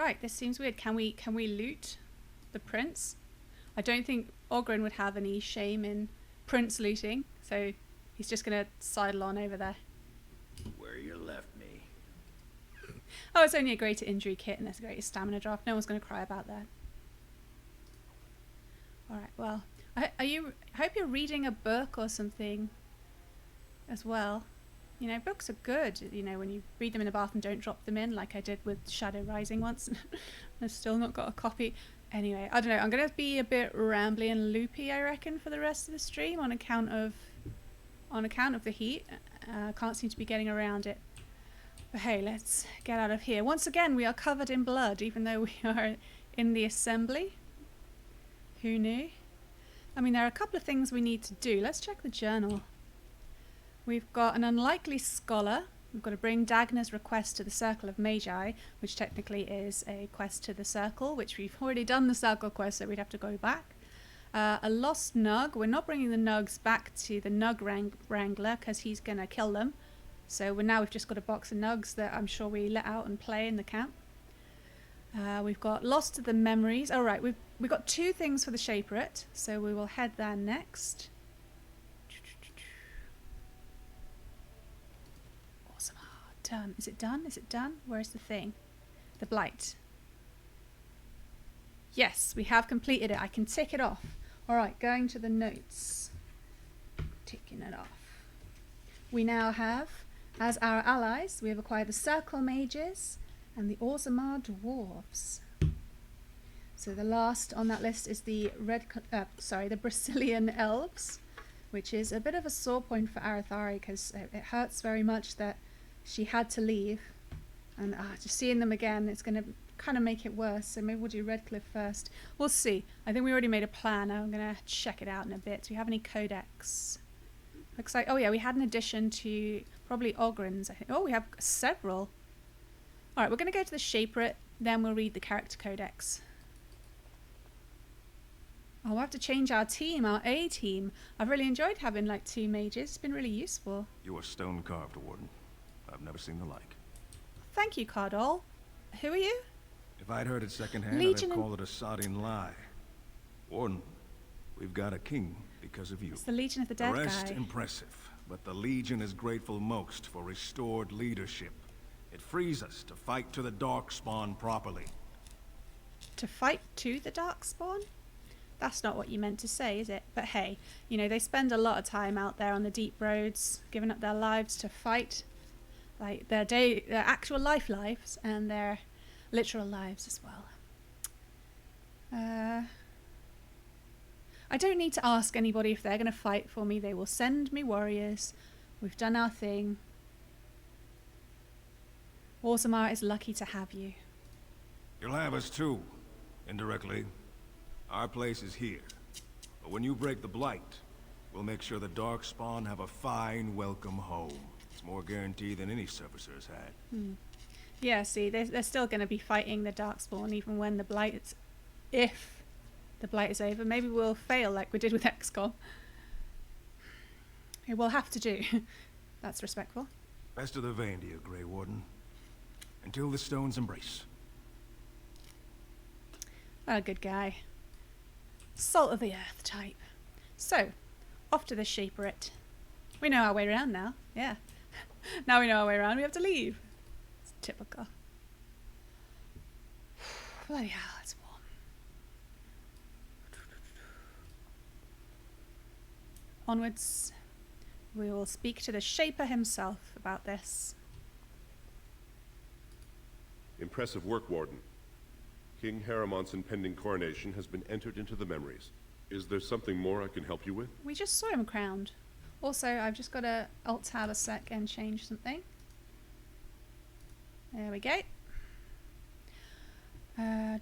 Right, this seems weird. Can we loot the prince? I don't think Ogren would have any shame in prince looting, so he's just gonna sidle on over there. Where you left me. Oh, it's only a greater injury kit and there's a greater stamina draft. No one's gonna cry about that. Alright, well, I hope you're reading a book or something as well. You know, books are good, you know, when you read them in the bath and don't drop them in, like I did with Shadow Rising once. I've still not got a copy. Anyway, I don't know, I'm going to be a bit rambly and loopy, I reckon, for the rest of the stream on account of the heat. Can't seem to be getting around it. But hey, let's get out of here. Once again, we are covered in blood, even though we are in the assembly. Who knew? I mean, there are a couple of things we need to do. Let's check the journal. We've got an unlikely scholar. We've got to bring Dagna's request to the Circle of Magi, which technically is a quest to the Circle, which we've already done the Circle quest, so we'd have to go back. A lost Nug. We're not bringing the Nugs back to the Nug Wrangler because he's going to kill them. So we've just got a box of Nugs that I'm sure we let out and play in the camp. We've got Lost to the Memories. All right, we've got 2 things for the Shaperate, so we will head there next. Orzammar, done. Is it done? Is it done? Where's the thing? The Blight. Yes, we have completed it. I can tick it off. All right, going to the notes. Ticking it off. We now have, as our allies, we have acquired the Circle Mages and the Orzammar Dwarves. So the last on that list is the the Brazilian Elves, which is a bit of a sore point for Arathari because it hurts very much that she had to leave, and just seeing them again, it's going to kind of make it worse. So maybe we'll do Redcliffe first. We'll see. I think we already made a plan. I'm going to check it out in a bit. Do we have any codex? Looks like, oh yeah, we had an addition to probably Ogren's, I think. Oh, we have several. Alright, we're going to go to the Shaperate, then we'll read the character codex. Oh, we'll have to change our team, our A team. I've really enjoyed having like 2 mages. It's been really useful. You are stone carved, Warden. I've never seen the like. Thank you, Cardall. Who are you? If I'd heard it secondhand, Legion I'd call it a sodding lie. Warden, we've got a king because of you. It's the Legion of the Dead Arrest guy. impressive, but the Legion is grateful most for restored leadership. It frees us to fight to the Darkspawn properly. To fight to the Darkspawn? That's not what you meant to say, is it? But hey, you know, they spend a lot of time out there on the deep roads, giving up their lives to fight. Like their actual lives, and their literal lives as well. I don't need to ask anybody if they're going to fight for me. They will send me warriors. We've done our thing. Orzammar is lucky to have you. You'll have us too, indirectly. Our place is here. But when you break the Blight, we'll make sure the Darkspawn have a fine welcome home. It's more guaranteed than any servicer's had. Yeah, see, they're still going to be fighting the Darkspawn even when the Blight is... If the Blight is over. Maybe we'll fail like we did with XCOM. It will have to do. That's respectful. Best of the vein to you, Grey Warden. Until the stones embrace. What a good guy. Salt of the earth type. So, off to the Shaperate. We know our way around now. Yeah. Now we know our way around. We have to leave. It's typical. Bloody hell, it's warm. Onwards. We will speak to the Shaper himself about this. Impressive work, Warden. King Haramont's impending coronation has been entered into the memories. Is there something more I can help you with? We just saw him crowned. Also, I've just got to alt-tab a sec and change something. There we go. I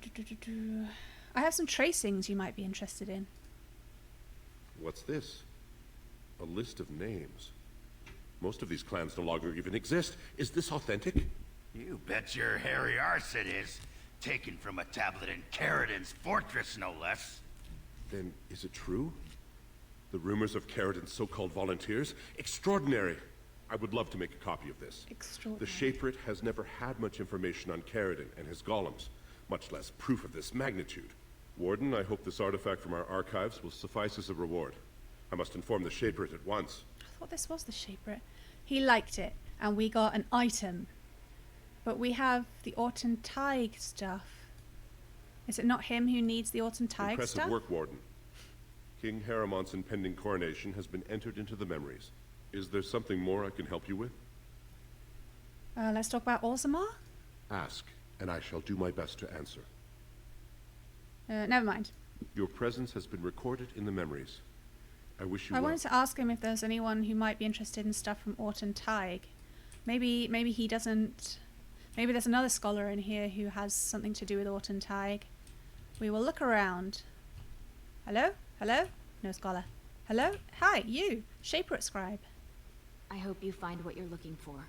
have some tracings you might be interested in. What's this? A list of names. Most of these clans no longer even exist. Is this authentic? You bet your hairy arse it is. Taken from a tablet in Caridin's fortress, no less. Then is it true? The rumors of Caridin's so-called volunteers? Extraordinary! I would love to make a copy of this. Extraordinary. The Shaperate has never had much information on Caridin and his golems, much less proof of this magnitude. Warden, I hope this artifact from our archives will suffice as a reward. I must inform the Shaperate at once. I thought this was the Shaperate. He liked it, and we got an item. But we have the Autumn Tig stuff. Is it not him who needs the Autumn Tig Impressive stuff? work, Warden. King Haramont's impending coronation has been entered into the memories. Is there something more I can help you with? Let's talk about Orzammar? Ask, and I shall do my best to answer. Never mind. Your presence has been recorded in the memories. I wish you I well. wanted to ask him if there's anyone who might be interested in stuff from Autumn Tig. Maybe he doesn't... Maybe there's another scholar in here who has something to do with Autumn Tig. We will look around. Hello? Hello? No scholar. Hello? Hi, you! Shaperate Scribe. I hope you find what you're looking for.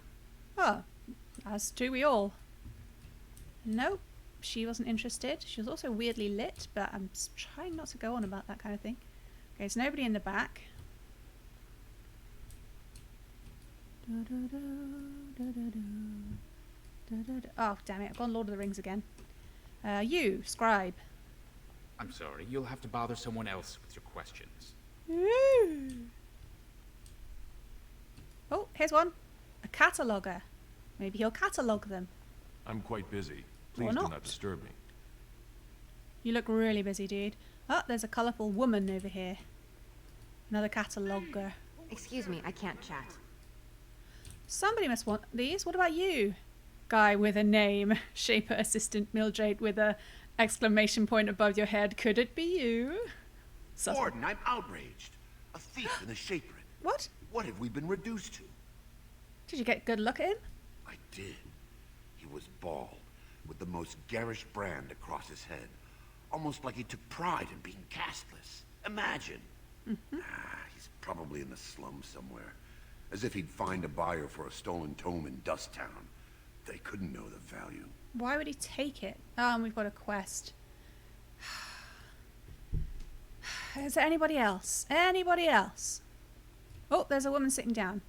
Oh, as do we all. Nope, she wasn't interested. She was also weirdly lit, but I'm trying not to go on about that kind of thing. Okay, there's nobody in the back. Oh, damn it, I've gone Lord of the Rings again. You, Scribe. I'm sorry, you'll have to bother someone else with your questions. Oh, here's one. A cataloguer. Maybe he'll catalogue them. I'm quite busy. Or Please do not. not disturb me. You look really busy, dude. Oh, there's a colourful woman over here. Another cataloguer. Excuse me, I can't chat. Somebody must want these. What about you? Guy with a name. Shaper Assistant Mildred with a exclamation point above your head. Could it be you? Sus- Warden, I'm outraged. A thief in the Shaperate. What? What have we been reduced to? Did you get a good look at him? I did. He was bald, with the most garish brand across his head. Almost like he took pride in being castless. Imagine. He's probably in the slums somewhere. As if he'd find a buyer for a stolen tome in Dust Town. They couldn't know the value. Why would he take it? Oh, and we've got a quest. Is there anybody else? Anybody else? Oh, there's a woman sitting down.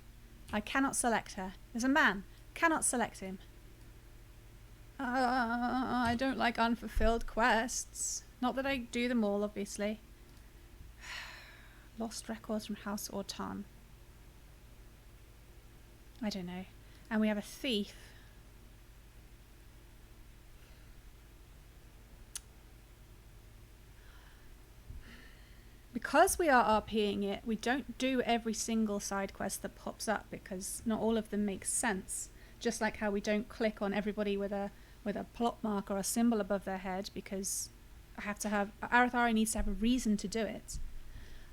I cannot select her. There's a man. Cannot select him. I don't like unfulfilled quests. Not that I do them all, obviously. Lost records from House Ortan. I don't know. And we have a thief. Because we are RPing it, we don't do every single side quest that pops up because not all of them make sense. Just like how we don't click on everybody with a plot mark or a symbol above their head because I have to have Arathari needs to have a reason to do it.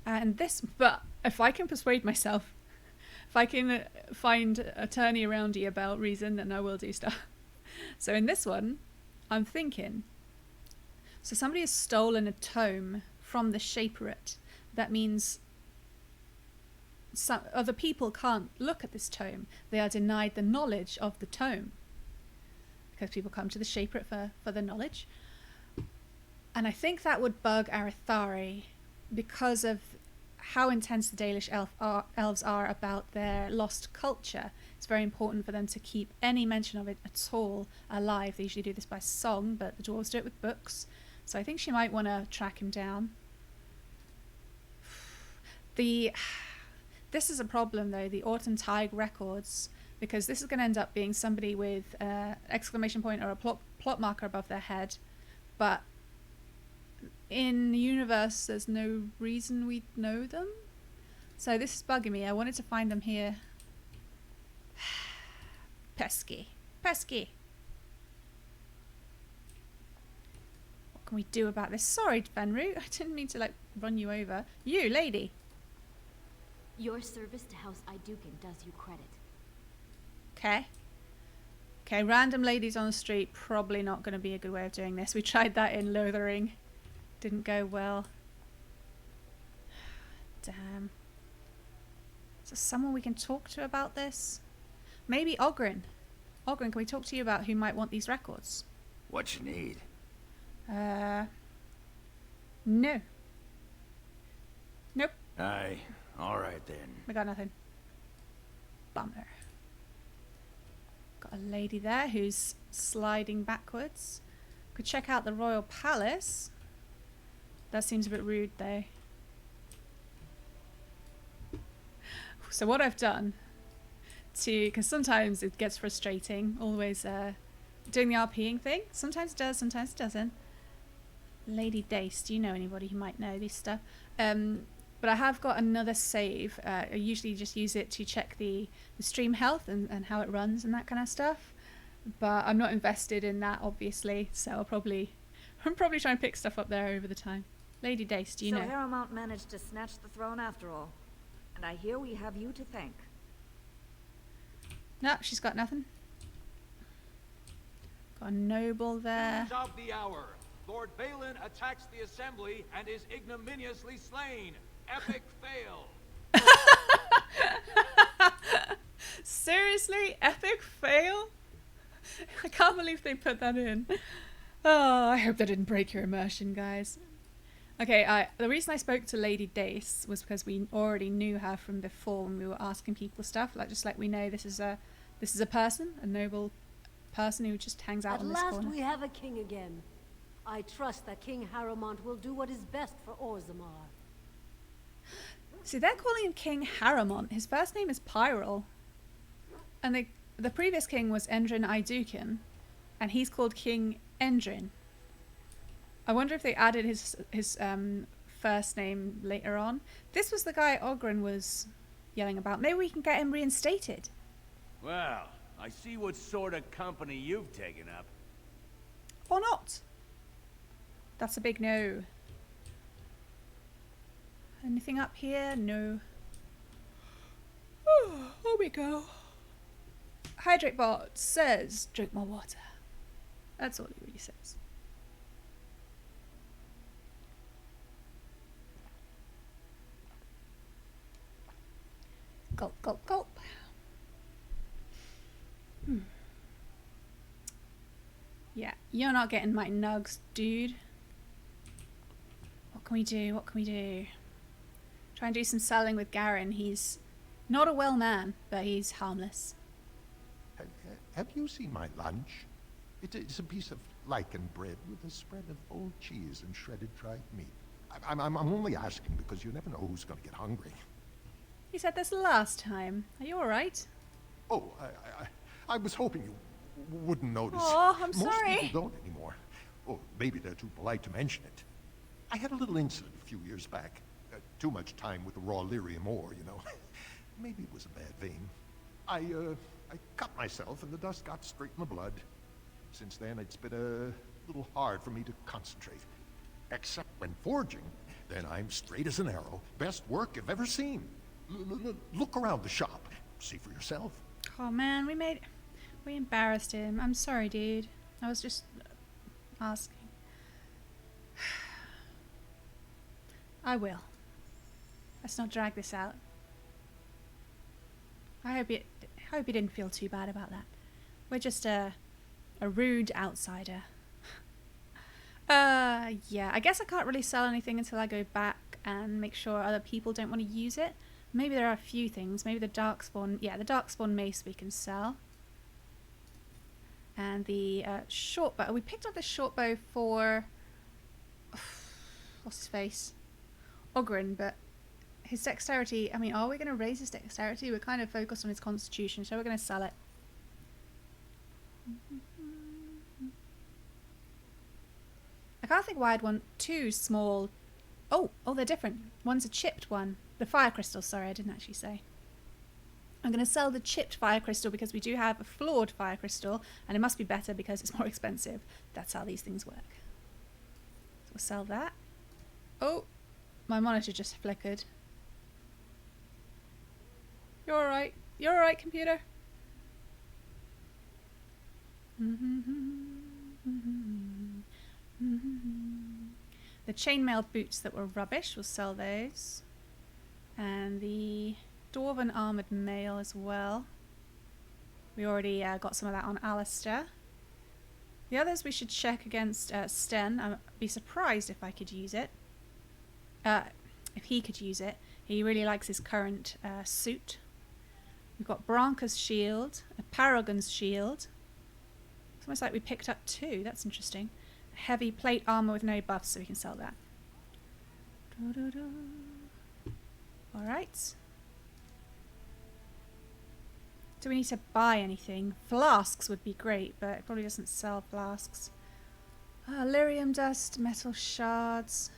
And this, but if I can persuade myself, if I can find a turny aroundy about reason, then I will do stuff. So in this one, I'm thinking. So somebody has stolen a tome from the Shaperate. That means some other people can't look at this tome. They are denied the knowledge of the tome. Because people come to the Shaperate for the knowledge. And I think that would bug Arathari because of how intense the Dalish elves are about their lost culture. It's very important for them to keep any mention of it at all alive. They usually do this by song, but the dwarves do it with books. So I think she might want to track him down. This is a problem though, the Autumn Tig records, because this is going to end up being somebody with exclamation point or a plot marker above their head, but in the universe there's no reason we'd know them. So this is bugging me. I wanted to find them here. Pesky. Pesky. What can we do about this? Sorry, Fenru. I didn't mean to run you over. You, lady. Your service to House Idukin does you credit. Okay. Okay, random ladies on the street, probably not going to be a good way of doing this. We tried that in Lothering. Didn't go well. Damn. Is there someone we can talk to about this? Maybe Ogren. Ogren, can we talk to you about who might want these records? What you need? No. Nope. Aye. Alright then. We got nothing. Bummer. Got a lady there who's sliding backwards. Could check out the royal palace. That seems a bit rude though. So what I've done because sometimes it gets frustrating, always doing the RPing thing. Sometimes it does, sometimes it doesn't. Lady Dace, do you know anybody who might know this stuff? But I have got another save. I usually just use it to check the stream health and how it runs and that kind of stuff. But I'm not invested in that, obviously, so I'm probably trying to pick stuff up there over the time. Lady Dace, do you know? So Harrowmont managed to snatch the throne after all. And I hear we have you to thank. No, she's got nothing. Got a noble there. News of the hour. Lord Balin attacks the assembly and is ignominiously slain. Epic fail. Seriously? Epic fail? I can't believe they put that in. Oh, I hope that didn't break your immersion, guys. Okay, the reason I spoke to Lady Dace was because we already knew her from before when we were asking people stuff. Just like we know this is a person, a noble person who just hangs out in this corner. At last we have a king again. I trust that King Harrowmont will do what is best for Orzammar. See, they're calling him King Harrowmont. His first name is Pyrrol. And the previous king was Endrin Idukin, and he's called King Endrin. I wonder if they added his first name later on. This was the guy Ogren was yelling about. Maybe we can get him reinstated. Well, I see what sort of company you've taken up. Or not. That's a big no. Anything up here? No. Oh, here we go. Hydrate bot says, drink more water. That's all he really says. Gulp, gulp, gulp. Yeah, you're not getting my nugs, dude. What can we do? What can we do? Try and do some selling with Garen. He's not a well man, but he's harmless. Have you seen my lunch? It's a piece of lichen bread with a spread of old cheese and shredded dried meat. I'm only asking because you never know who's going to get hungry. You said this last time. Are you alright? Oh, I was hoping you wouldn't notice. Oh, I'm Most sorry. people don't anymore. Oh, maybe they're too polite to mention it. I had a little incident a few years back. Too much time with the raw lyrium ore, you know. Maybe it was a bad vein. I cut myself and the dust got straight in the blood. Since then, it's been a little hard for me to concentrate. Except when forging, then I'm straight as an arrow. Best work you've ever seen. Look around the shop. See for yourself. Oh man, we embarrassed him. I'm sorry, dude. I was just asking. I will. Let's not drag this out. I hope you didn't feel too bad about that. We're just a rude outsider. Yeah, I guess I can't really sell anything until I go back and make sure other people don't want to use it. Maybe there are a few things. Maybe the Darkspawn... Yeah, the Darkspawn mace we can sell. And the short bow. We picked up the short bow for... what's his face? Ogren, but his dexterity... I mean, are we going to raise his dexterity? We're kind of focused on his constitution, so we're going to sell it. I can't think why I'd want two small... Oh, they're different. One's a chipped one. The fire crystal, sorry, I didn't actually say. I'm going to sell the chipped fire crystal because we do have a flawed fire crystal, and it must be better because it's more expensive. That's how these things work. So we'll sell that. Oh, my monitor just flickered. You're alright. You're alright, computer. The chainmail boots that were rubbish, we'll sell those. And the dwarven armoured mail as well. We already got some of that on Alistair. The others we should check against Sten. I'd be surprised if I could use it. If he could use it. He really likes his current suit. We've got Branca's shield, a Paragon's shield. It's almost like we picked up two. That's interesting. heavy plate armor with no buffs, so we can sell that. Alright. Do we need to buy anything? Flasks would be great, but it probably doesn't sell flasks. Lyrium dust, metal shards.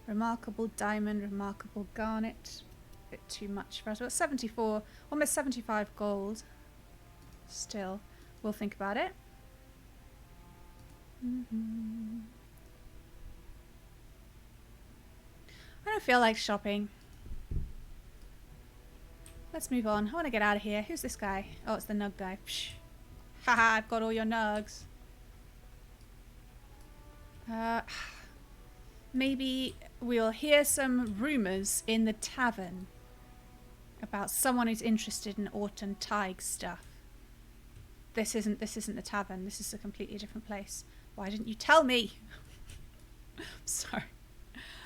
Remarkable diamond, remarkable garnet. Bit too much for us. We're at 74, almost 75 gold. Still, we'll think about it. I don't feel like shopping. Let's move on. I want to get out of here. Who's this guy? Oh, it's the nug guy. Psh. Haha, I've got all your nugs. Maybe we'll hear some rumours in the tavern about someone who's interested in Orton Tig stuff. This isn't the tavern. This is a completely different place. Why didn't you tell me? Sorry.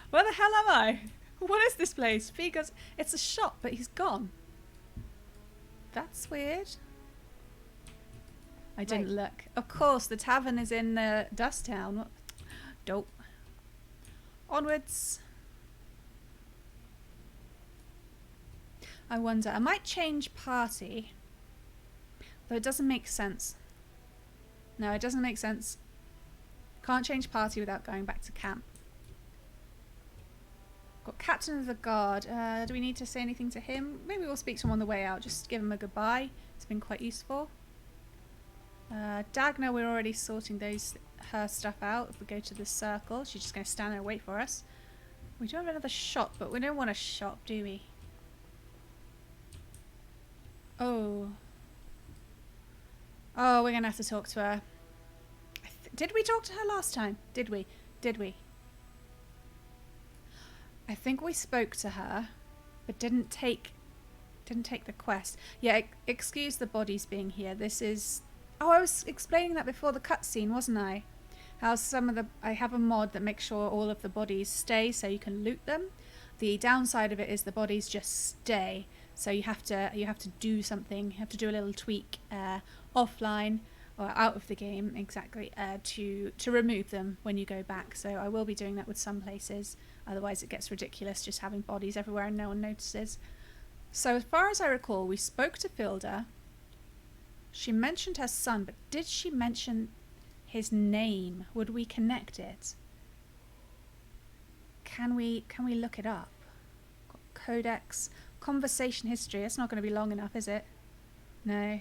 Where the hell am I? What is this place? Because it's a shop, but he's gone. That's weird. I didn't look. Of course, the tavern is in Dust Town. What? Dope. Onwards. I wonder. I might change party. Though it doesn't make sense. No, it doesn't make sense. Can't change party without going back to camp. Got Captain of the Guard. Do we need to say anything to him? Maybe we'll speak to him on the way out. Just give him a goodbye. It's been quite useful. Dagna, we're already sorting her stuff out. If we go to the circle, she's just going to stand there and wait for us. We do have another shop, but we don't want a shop, do we? Oh. Oh, we're going to have to talk to her. Did we talk to her last time? Did we? Did we? I think we spoke to her, but didn't take the quest. Yeah, excuse the bodies being here. This is... Oh, I was explaining that before the cutscene, wasn't I? How I have a mod that makes sure all of the bodies stay so you can loot them. The downside of it is the bodies just stay. So you have to do something. You have to do a little tweak offline or out of the game, exactly, to remove them when you go back. So I will be doing that with some places. Otherwise it gets ridiculous just having bodies everywhere and no one notices. So as far as I recall, we spoke to Filda. She mentioned her son, but did she mention his name? Would we connect it? Can we look it up? Got Codex, conversation history. That's not going to be long enough, is it? No.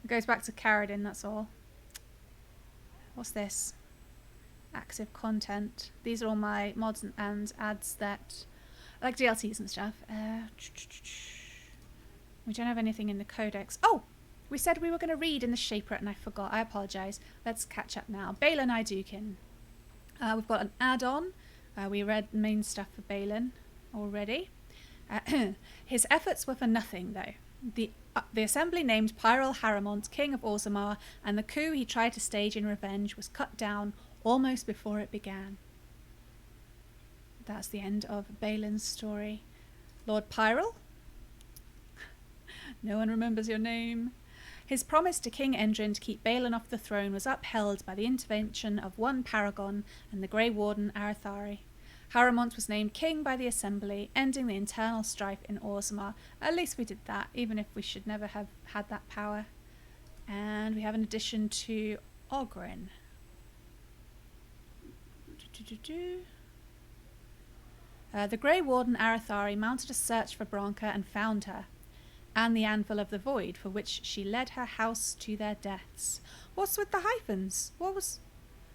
It goes back to Caradin, that's all. What's this? Active content. These are all my mods and ads that... like DLCs and stuff. We don't have anything in the Codex. Oh! We said we were going to read in the Shaper and I forgot. I apologise. Let's catch up now. Balin Idukin. We've got an add-on. We read main stuff for Balin already. His efforts were for nothing, though. The assembly named Pyrrol Haramont king of Orzammar, and the coup he tried to stage in revenge was cut down almost before it began. That's the end of Balin's story. Lord Pyrrol? No one remembers your name. His promise to King Endrin to keep Balin off the throne was upheld by the intervention of one Paragon and the Grey Warden Arathari. Haramont was named king by the assembly, ending the internal strife in Orzammar. At least we did that, even if we should never have had that power. And we have an addition to Oghren. The Grey Warden Arathari mounted a search for Branka and found her, and the Anvil of the Void, for which she led her house to their deaths. What's with the hyphens? What was...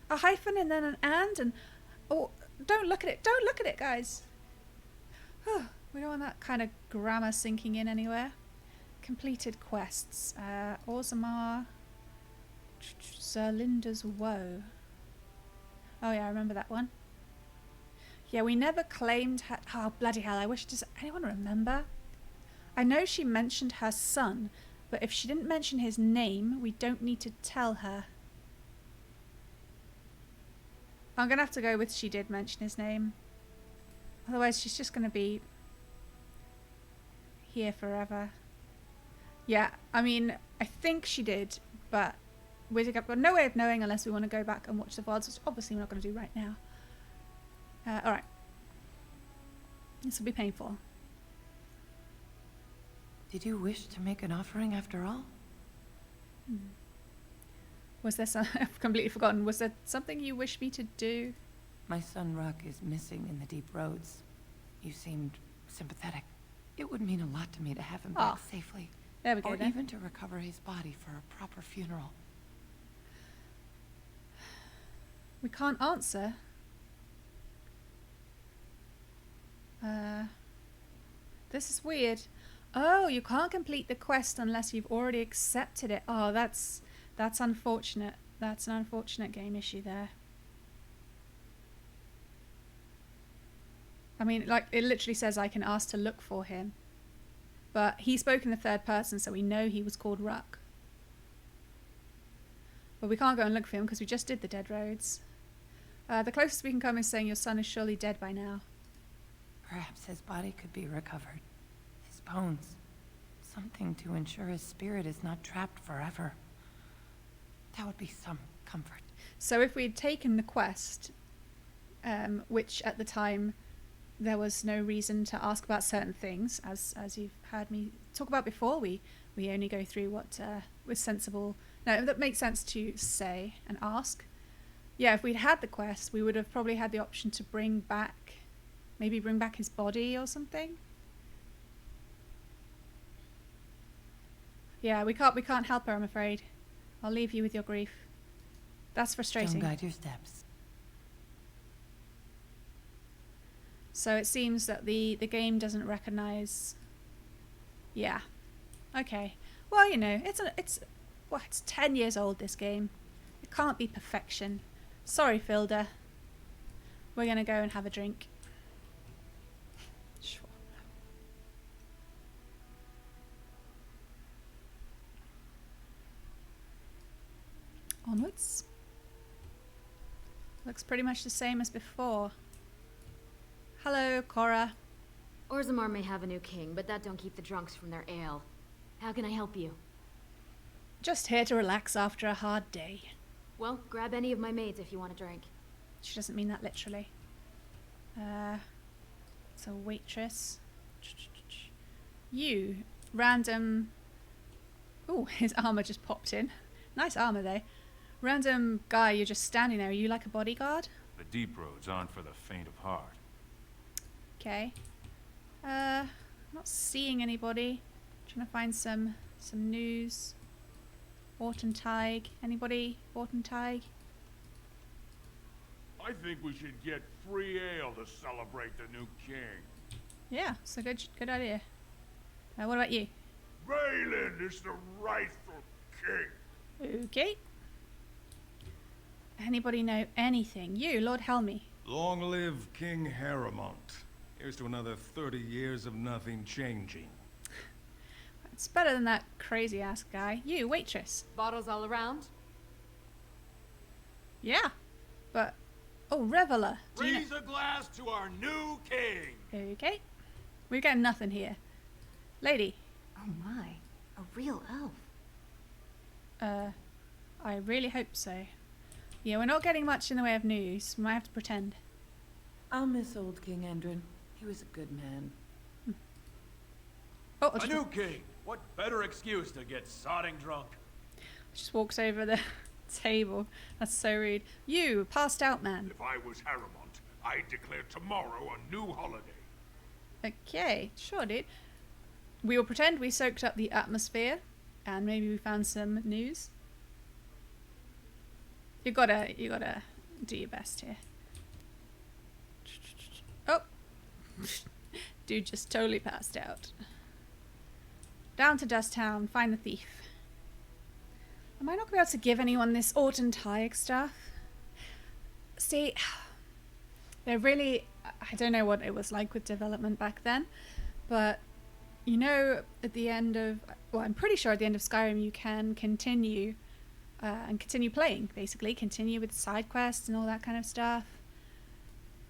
a hyphen and then an and? Oh, don't look at it. Don't look at it, guys. We don't want that kind of grammar sinking in anywhere. Completed quests. Orzammar. Zerlinda's Woe. Oh yeah, I remember that one. Yeah, we never claimed her... Oh, bloody hell, I wish... Does anyone remember? I know she mentioned her son, but if she didn't mention his name, we don't need to tell her. I'm going to have to go with she did mention his name. Otherwise, she's just going to be here forever. Yeah, I mean, I think she did, but we've got no way of knowing unless we want to go back and watch the VODs, which obviously we're not going to do right now. Alright. This will be painful. Did you wish to make an offering after all? Was there some... I've completely forgotten. Was there something you wish me to do? My son Ruck is missing in the deep roads. You seemed sympathetic. It would mean a lot to me to have him back safely. There we go, or then. even to recover his body for a proper funeral. We can't answer. This is weird. Oh, you can't complete the quest unless you've already accepted it. Oh, that's unfortunate. That's an unfortunate game issue there. I mean, like, it literally says I can ask to look for him. But he spoke in the third person, so we know he was called Ruck. But we can't go and look for him because we just did the Dead Roads. The closest we can come is saying your son is surely dead by now. Perhaps his body could be recovered. His bones. Something to ensure his spirit is not trapped forever. That would be some comfort. So if we had taken the quest, which at the time there was no reason to ask about certain things, as you've heard me talk about before, we only go through what was sensible. No, that makes sense to say and ask. Yeah, if we'd had the quest, we would have probably had the option to bring back his body or something. Yeah, we can't help her, I'm afraid. I'll leave you with your grief. That's frustrating. Don't guide your steps. So it seems that the game doesn't recognize. Yeah. Okay. Well, you know, it's 10 years old, this game. It can't be perfection. Sorry, Filda. We're gonna go and have a drink. Sure. Onwards. Looks pretty much the same as before. Hello, Cora. Orzammar may have a new king, but that don't keep the drunks from their ale. How can I help you? Just here to relax after a hard day. Well, grab any of my maids if you want a drink. She doesn't mean that literally. It's a waitress. You, random... Ooh, his armor just popped in. Nice armor, though. Random guy, you're just standing there. Are you like a bodyguard? The deep roads aren't for the faint of heart. Okay. Not seeing anybody. Trying to find some news. Ortenteig. Anybody? Ortenteig? I think we should get free ale to celebrate the new king. Yeah, it's a good idea. What about you? Balin is the rightful king. Okay. Anybody know anything? You, Lord Helmy. Long live King Harrowmont. Here's to another 30 years of nothing changing. It's better than that crazy-ass guy. You, waitress. Bottles all around? Yeah, but... Oh, reveler. Do you know- Raise a glass to our new king. Okay. We're getting nothing here. Lady. Oh my, a real elf. I really hope so. Yeah, we're not getting much in the way of news. We might have to pretend. I'll miss old King Endrin. He was a good man. Oh, A new king. What better excuse to get sodding drunk? just walks over the table. That's so rude. You, passed out man. If I was Harrowmont, I'd declare tomorrow a new holiday. Okay, sure, dude. We will pretend we soaked up the atmosphere, and maybe we found some news. You gotta do your best here. Oh, dude just totally passed out. Down to Dust Town, find the thief. Am I not gonna be able to give anyone this Ortenteig stuff? See, they're really... I don't know what it was like with development back then, but you know, at the end of... Well, I'm pretty sure at the end of Skyrim you can continue and continue playing, basically. Continue with side quests and all that kind of stuff.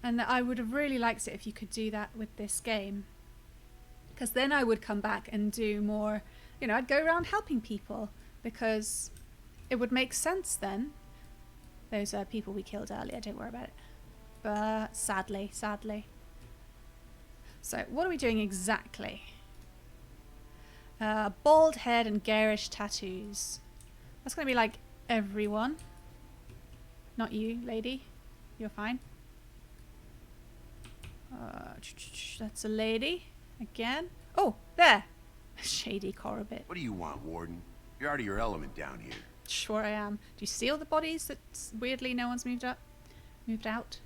And I would have really liked it if you could do that with this game. Because then I would come back and do more... You know, I'd go around helping people. Because it would make sense then. Those people we killed earlier, don't worry about it. But sadly. So, what are we doing exactly? Bald head and garish tattoos. That's going to be like everyone. Not you, lady. You're fine. That's a lady. Again. Oh, there. Shady Corbett. What do you want, Warden? You're out of your element down here. Sure I am. Do you see all the bodies that weirdly no one's moved out?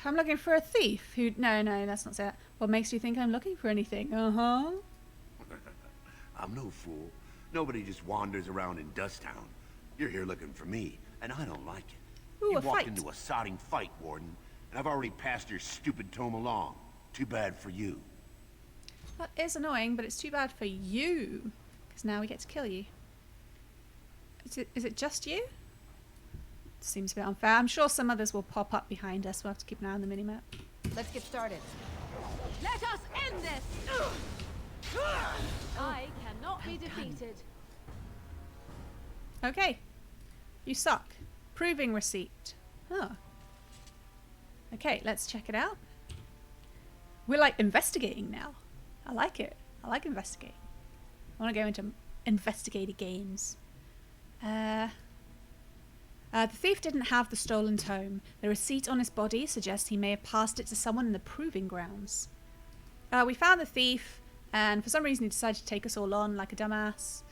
I'm looking for a thief who... No, let's not say that. What makes you think I'm looking for anything? Uh-huh. I'm no fool. Nobody just wanders around in Dust Town. You're here looking for me, and I don't like it. Ooh, You a walked fight. into a sodding fight, Warden, and I've already passed your stupid tome along. Too bad for you. That is annoying, but it's too bad for you. Because now we get to kill you. Is it just you? Seems a bit unfair. I'm sure some others will pop up behind us. We'll have to keep an eye on the minimap. Let's get started. Let us end this! I cannot be defeated. Okay. You suck. Proving receipt. Oh. Okay, let's check it out. We're like investigating now. I like it. I like investigating. I want to go into investigative games. The thief didn't have the stolen tome. The receipt on his body suggests he may have passed it to someone in the proving grounds. We found the thief, and for some reason he decided to take us all on like a dumbass.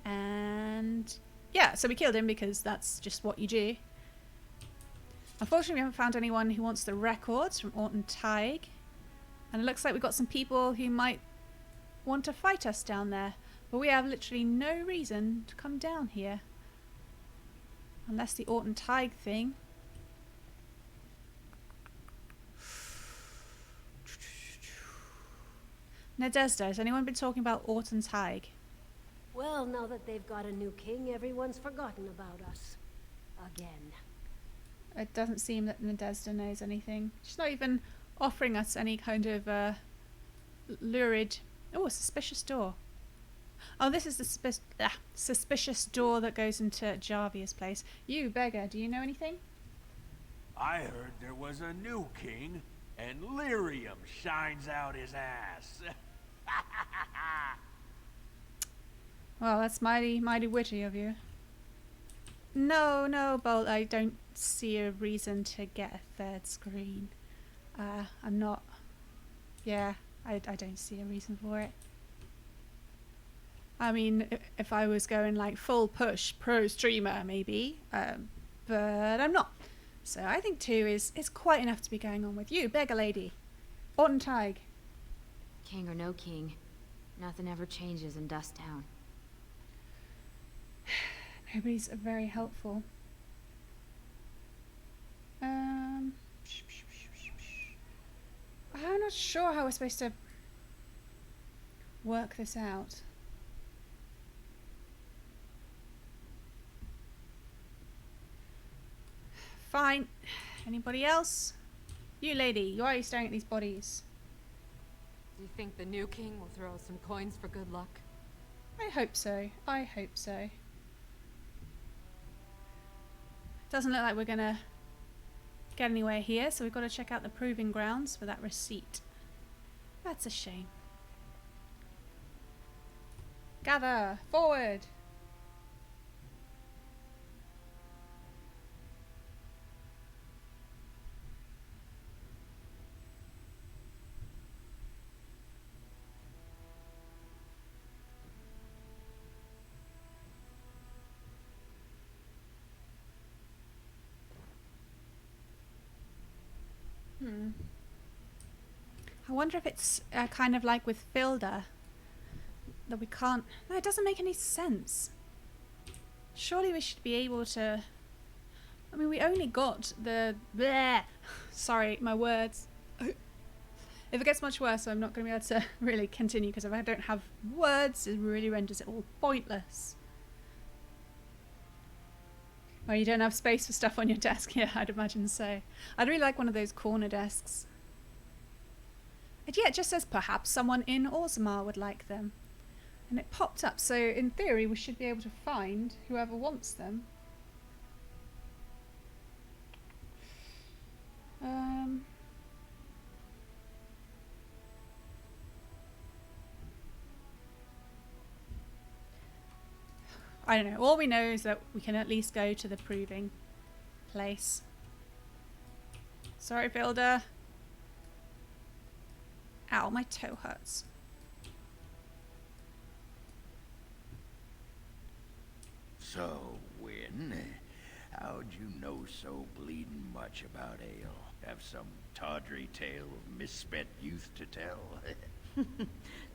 And yeah, so we killed him because that's just what you do. Unfortunately, we haven't found anyone who wants the records from Orton Tig. And it looks like we've got some people who might want to fight us down there. But we have literally no reason to come down here. Unless the Orton Tig thing. Nadezda, has anyone been talking about Orton Tig? Well, now that they've got a new king, everyone's forgotten about us. Again. It doesn't seem that Nadezda knows anything. She's not even offering us any kind of lurid... Oh, a suspicious door. Oh, this is the suspicious door that goes into Javia's place. You, beggar, do you know anything? I heard there was a new king, and lyrium shines out his ass. Well, that's mighty witty of you. No, Bolt, I don't see a reason to get a third screen. I'm not... Yeah, I don't see a reason for it. I mean, if I was going like full push pro streamer, maybe, but I'm not. So I think 2 is quite enough to be going on with. You, beggar lady. Orton Tig. King or no king, nothing ever changes in Dust Town. Nobody's very helpful. I'm not sure how we're supposed to work this out. Fine. Anybody else? You lady, why are you staring at these bodies? Do you think the new king will throw us some coins for good luck? I hope so. I hope so. Doesn't look like we're gonna get anywhere here, so we've got to check out the proving grounds for that receipt. That's a shame. Gather! Forward! I wonder if it's kind of like with Filda, that we can't... No, it doesn't make any sense. Surely we should be able to... I mean, we only got the... Bleh. Sorry, my words. If it gets much worse, I'm not going to be able to really continue, because if I don't have words, it really renders it all pointless. Oh, you don't have space for stuff on your desk? Yeah, I'd imagine so. I'd really like one of those corner desks. And yeah, it just says perhaps someone in Orzammar would like them. And it popped up, so in theory we should be able to find whoever wants them. I don't know. All we know is that we can at least go to the proving place. Sorry, builder. Ow, my toe hurts. So, Wynn, how'd you know so bleeding much about ale? Have some tawdry tale of misspent youth to tell?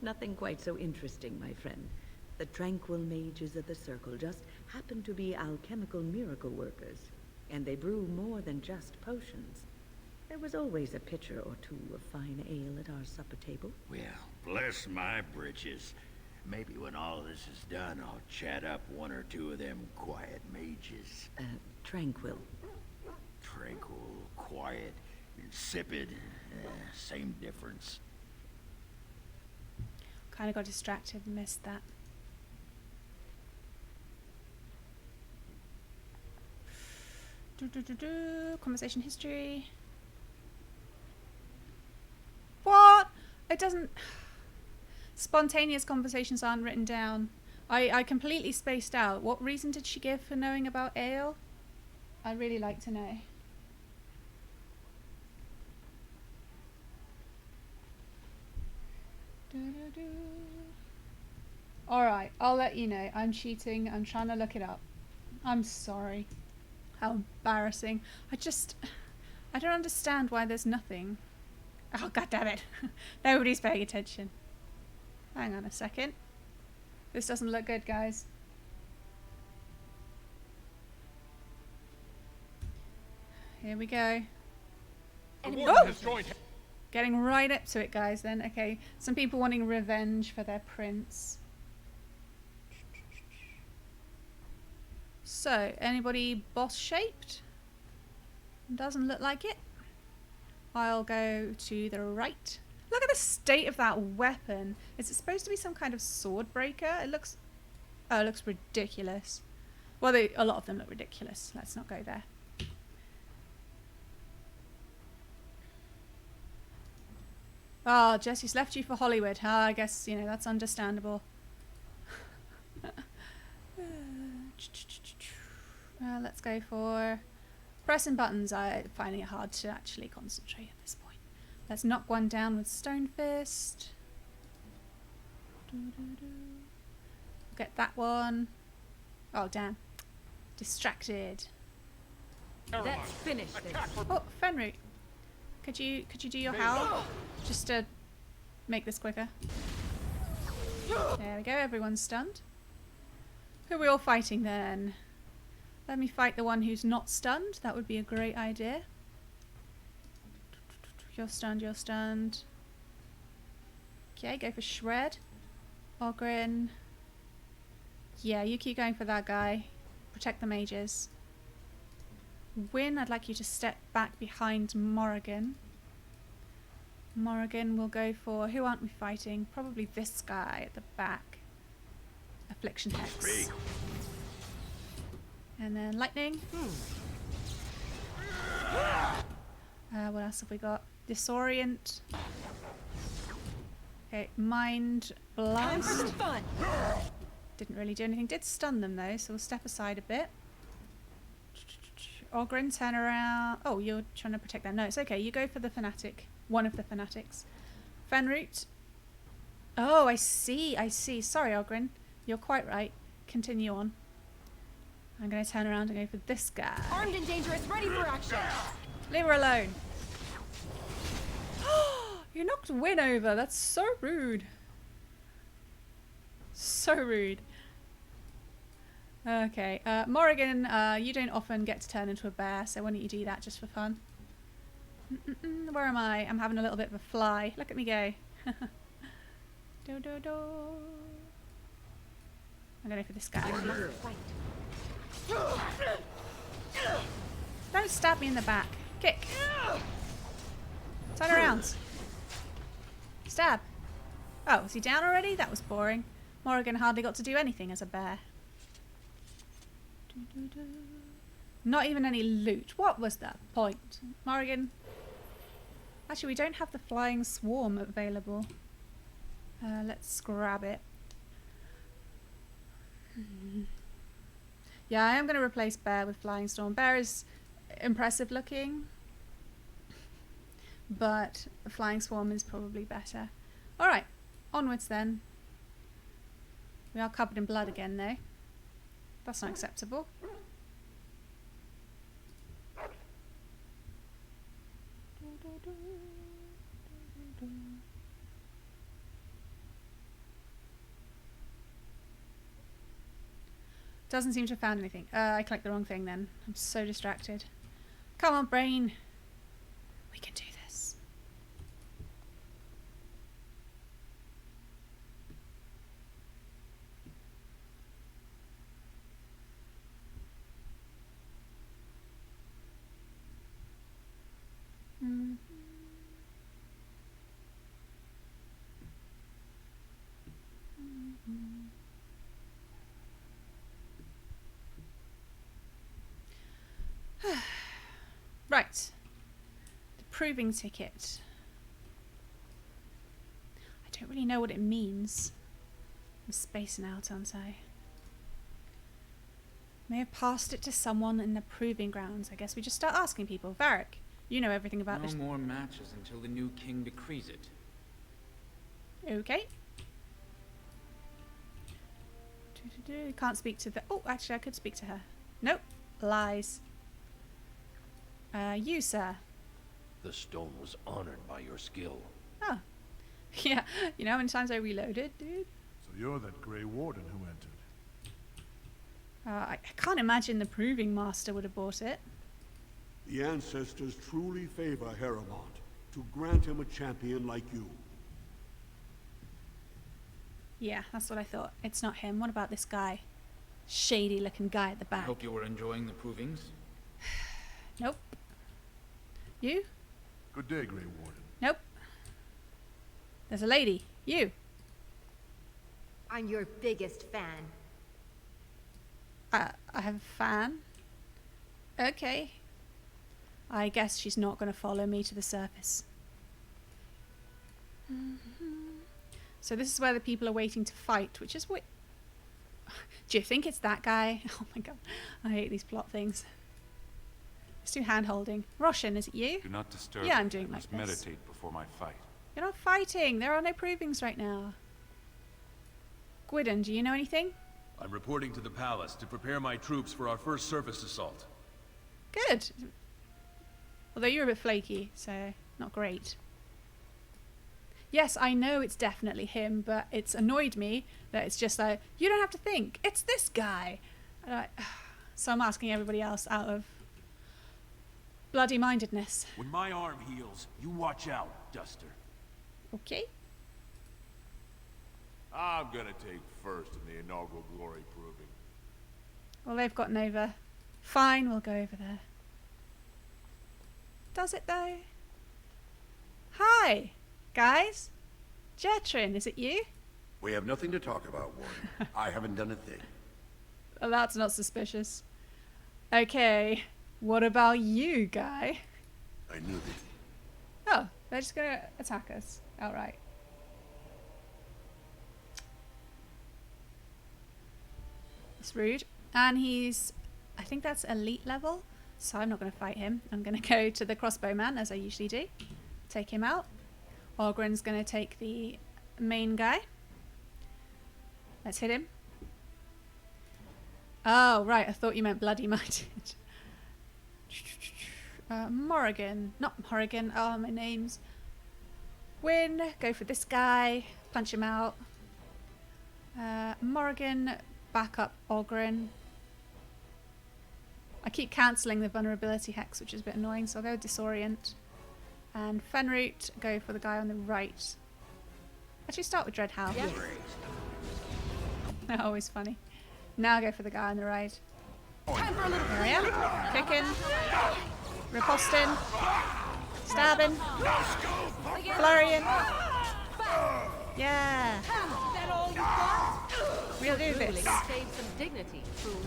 Nothing quite so interesting, my friend. The tranquil mages of the Circle just happen to be alchemical miracle workers, and they brew more than just potions. There was always a pitcher or two of fine ale at our supper table. Well, bless my britches. Maybe when all this is done, I'll chat up one or two of them quiet mages. Tranquil. Tranquil, quiet, insipid. Same difference. Kind of got distracted and missed that. Conversation history. What? It doesn't... Spontaneous conversations aren't written down. I completely spaced out. What reason did she give for knowing about ale? I'd really like to know. Alright, I'll let you know. I'm cheating. I'm trying to look it up. I'm sorry. How embarrassing. I don't understand why there's nothing. Oh, god damn it. Nobody's paying attention. Hang on a second. This doesn't look good, guys. Here we go. Oh! Getting right up to it, guys, then. Okay, some people wanting revenge for their prince. So, anybody boss-shaped? Doesn't look like it. I'll go to the right. Look at the state of that weapon. Is it supposed to be some kind of sword breaker? It looks... Oh, it looks ridiculous. Well, a lot of them look ridiculous. Let's not go there. Oh, Jesse's left you for Hollywood. I guess, you know, that's understandable. Let's go for pressing buttons. I'm finding it hard to actually concentrate at this point. Let's knock one down with Stone Fist. Get that one. Oh, damn. Distracted. Let's finish this. Oh, Fenroot. Could you do your howl? Just to make this quicker. There we go, everyone's stunned. Who are we all fighting then? Let me fight the one who's not stunned. That would be a great idea. You're stunned, you're stunned. Okay, go for Shred. Ogren. Yeah, you keep going for that guy. Protect the mages. Wynn, I'd like you to step back behind Morrigan. Morrigan will go for... Who aren't we fighting? Probably this guy at the back. Affliction Hex. And then Lightning. What else have we got? Disorient. Okay, Mind Blast. Didn't really do anything. Did stun them though, so we'll step aside a bit. Ogren, turn around. Oh, you're trying to protect that. No, it's okay. You go for the Fanatic. One of the Fanatics. Fenroot. Oh, I see. I see. Sorry, Ogren. You're quite right. Continue on. I'm going to turn around and go for this guy. Armed and dangerous, ready for action. Leave her alone. You knocked Wynn over. That's so rude. So rude. Okay, Morrigan, you don't often get to turn into a bear, so why don't you do that just for fun? Where am I? I'm having a little bit of a fly. Look at me go. Do, do, do. I'm going to go for this guy. Don't stab me in the back. Kick. Turn around. Stab. Oh, is he down already? That was boring. Morrigan hardly got to do anything as a bear. Not even any loot. What was that point? Morrigan. Actually, we don't have the flying swarm available. Let's grab it. Yeah, I am going to replace bear with flying storm. Bear is impressive looking, but the flying swarm is probably better. Alright, onwards then. We are covered in blood again though. That's not acceptable. Doesn't seem to have found anything. I clicked the wrong thing then. I'm so distracted. Come on, brain. We can do this. Right. The proving ticket. I don't really know what it means. I'm spacing out, aren't I? May have passed it to someone in the proving grounds. I guess we just start asking people. Varric, you know everything about this. No more matches until the new king decrees it. Okay. Can't speak to the... Oh, actually, I could speak to her. Nope. Lies. You, sir. The stone was honored by your skill. Oh. Yeah. You know how many times I reloaded, dude? So you're that Grey Warden who entered. I can't imagine the proving master would have bought it. The ancestors truly favor Heremont to grant him a champion like you. Yeah, that's what I thought. It's not him. What about this guy? Shady looking guy at the I back. hope you were enjoying the provings. Nope. You? Good day, Grey Warden. Nope. There's a lady. You. I'm your biggest fan. I have a fan. Okay. I guess she's not going to follow me to the surface. So this is where the people are waiting to fight, which is what... Do you think it's that guy? Oh my god. I hate these plot things. Let's do hand-holding. Roshan, is it you? Do not disturb. Yeah, I'm doing I like must this. meditate before my fight. You're not fighting. There are no provings right now. Gwydon, do you know anything? I'm reporting to the palace to prepare my troops for our first surface assault. Good. Although you're a bit flaky, so not great. Yes, I know it's definitely him, but it's annoyed me that it's just like, you don't have to think. It's this guy. So I'm asking everybody else out of bloody-mindedness. When my arm heals, you watch out, Duster. Okay. I'm gonna take first in the inaugural glory proving. Well, they've gotten over. Fine, we'll go over there. Does it though? Hi, guys. Jetrin, is it you? We have nothing to talk about, Warden. I haven't done a thing. Well, that's not suspicious. Okay, what about you, guy? I knew this. Oh, they're just gonna attack us outright. It's rude. And he's... I think that's elite level, so I'm not going to fight him. I'm going to go to the crossbowman, as I usually do. Take him out. Ogren's going to take the main guy. Let's hit him. Oh, right. I thought you meant bloody-minded. Morrigan. Not Morrigan. Oh, my name's... Win. Go for this guy. Punch him out. Morrigan... Back up Ogren. I keep cancelling the vulnerability hex, which is a bit annoying, so I'll go disorient. And Fenroot, go for the guy on the right. Actually, start with Dreadhow. Yeah. They're always funny. Now go for the guy on the right. There I am. Kicking. Riposting. Stabbing. Flurrying. Yeah. That all you got? We'll do Drooling this. save some dignity, fool.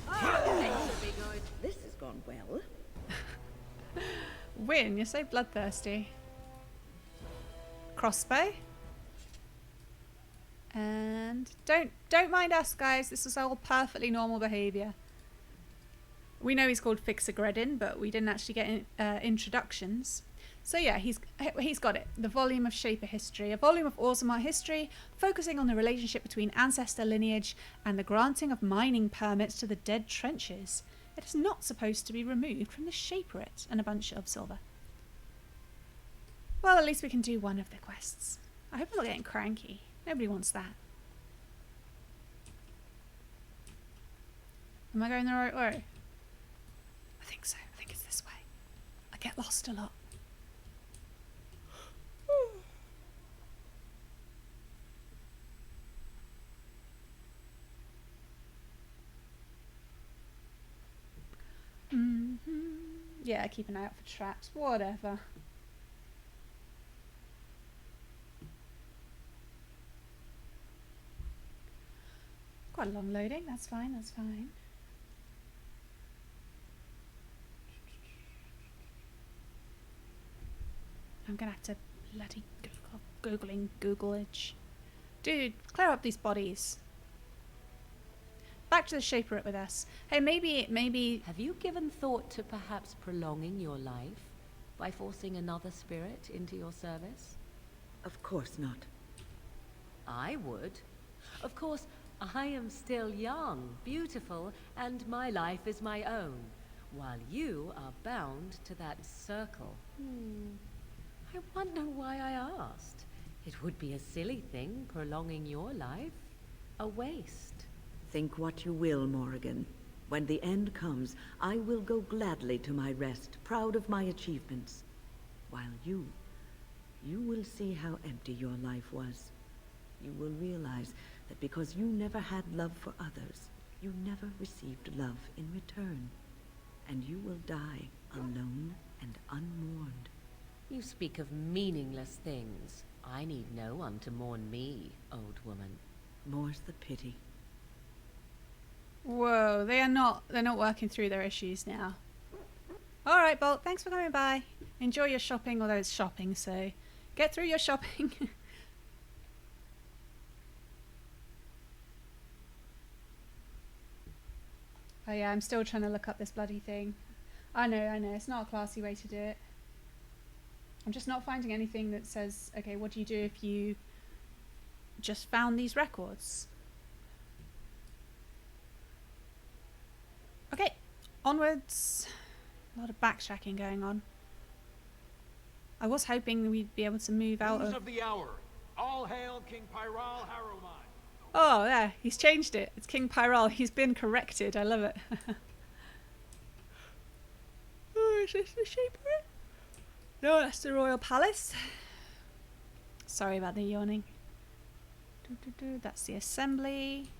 This should be good. This has gone well. Win, you're so bloodthirsty. Crossbow. And don't mind us, guys. This is all perfectly normal behaviour. We know he's called Fixagreddin, but we didn't actually get introductions. So yeah, he's got it. The volume of Shaper history, a volume of Orzammar history, focusing on the relationship between ancestor lineage and the granting of mining permits to the dead trenches. It is not supposed to be removed from the Shaperate, and a bunch of silver. Well, at least we can do one of the quests. I hope I'm not getting cranky. Nobody wants that. Am I going the right way? I think so. I think it's this way. I get lost a lot. Yeah, keep an eye out for traps. Whatever. Quite a long loading. That's fine. That's fine. I'm gonna have to bloody Googleage. Dude, clear up these bodies. Back to the Shaperate with us. Hey, maybe... Have you given thought to perhaps prolonging your life by forcing another spirit into your service? Of course not. I would. Of course, I am still young, beautiful, and my life is my own, while you are bound to that circle. I wonder why I asked. It would be a silly thing, prolonging your life. A waste. Think what you will, Morrigan. When the end comes, I will go gladly to my rest, proud of my achievements. While you will see how empty your life was. You will realize that because you never had love for others, you never received love in return. And you will die alone and unmourned. You speak of meaningless things. I need no one to mourn me, old woman. More's the pity. Whoa, they're not working through their issues now. Alright, Bolt, thanks for coming by. Enjoy your shopping, although it's shopping, so get through your shopping. Oh yeah, I'm still trying to look up this bloody thing. I know, it's not a classy way to do it. I'm just not finding anything that says, okay, what do you do if you just found these records? Okay, onwards. A lot of backtracking going on. I was hoping we'd be able to move out News of... of the hour. All hail King Pyral Harrowmine. Oh, yeah, he's changed it. It's King Pyral. He's been corrected. I love it. Oh, is this the Shaperate? No, that's the Royal Palace. Sorry about the yawning. That's the Assembly.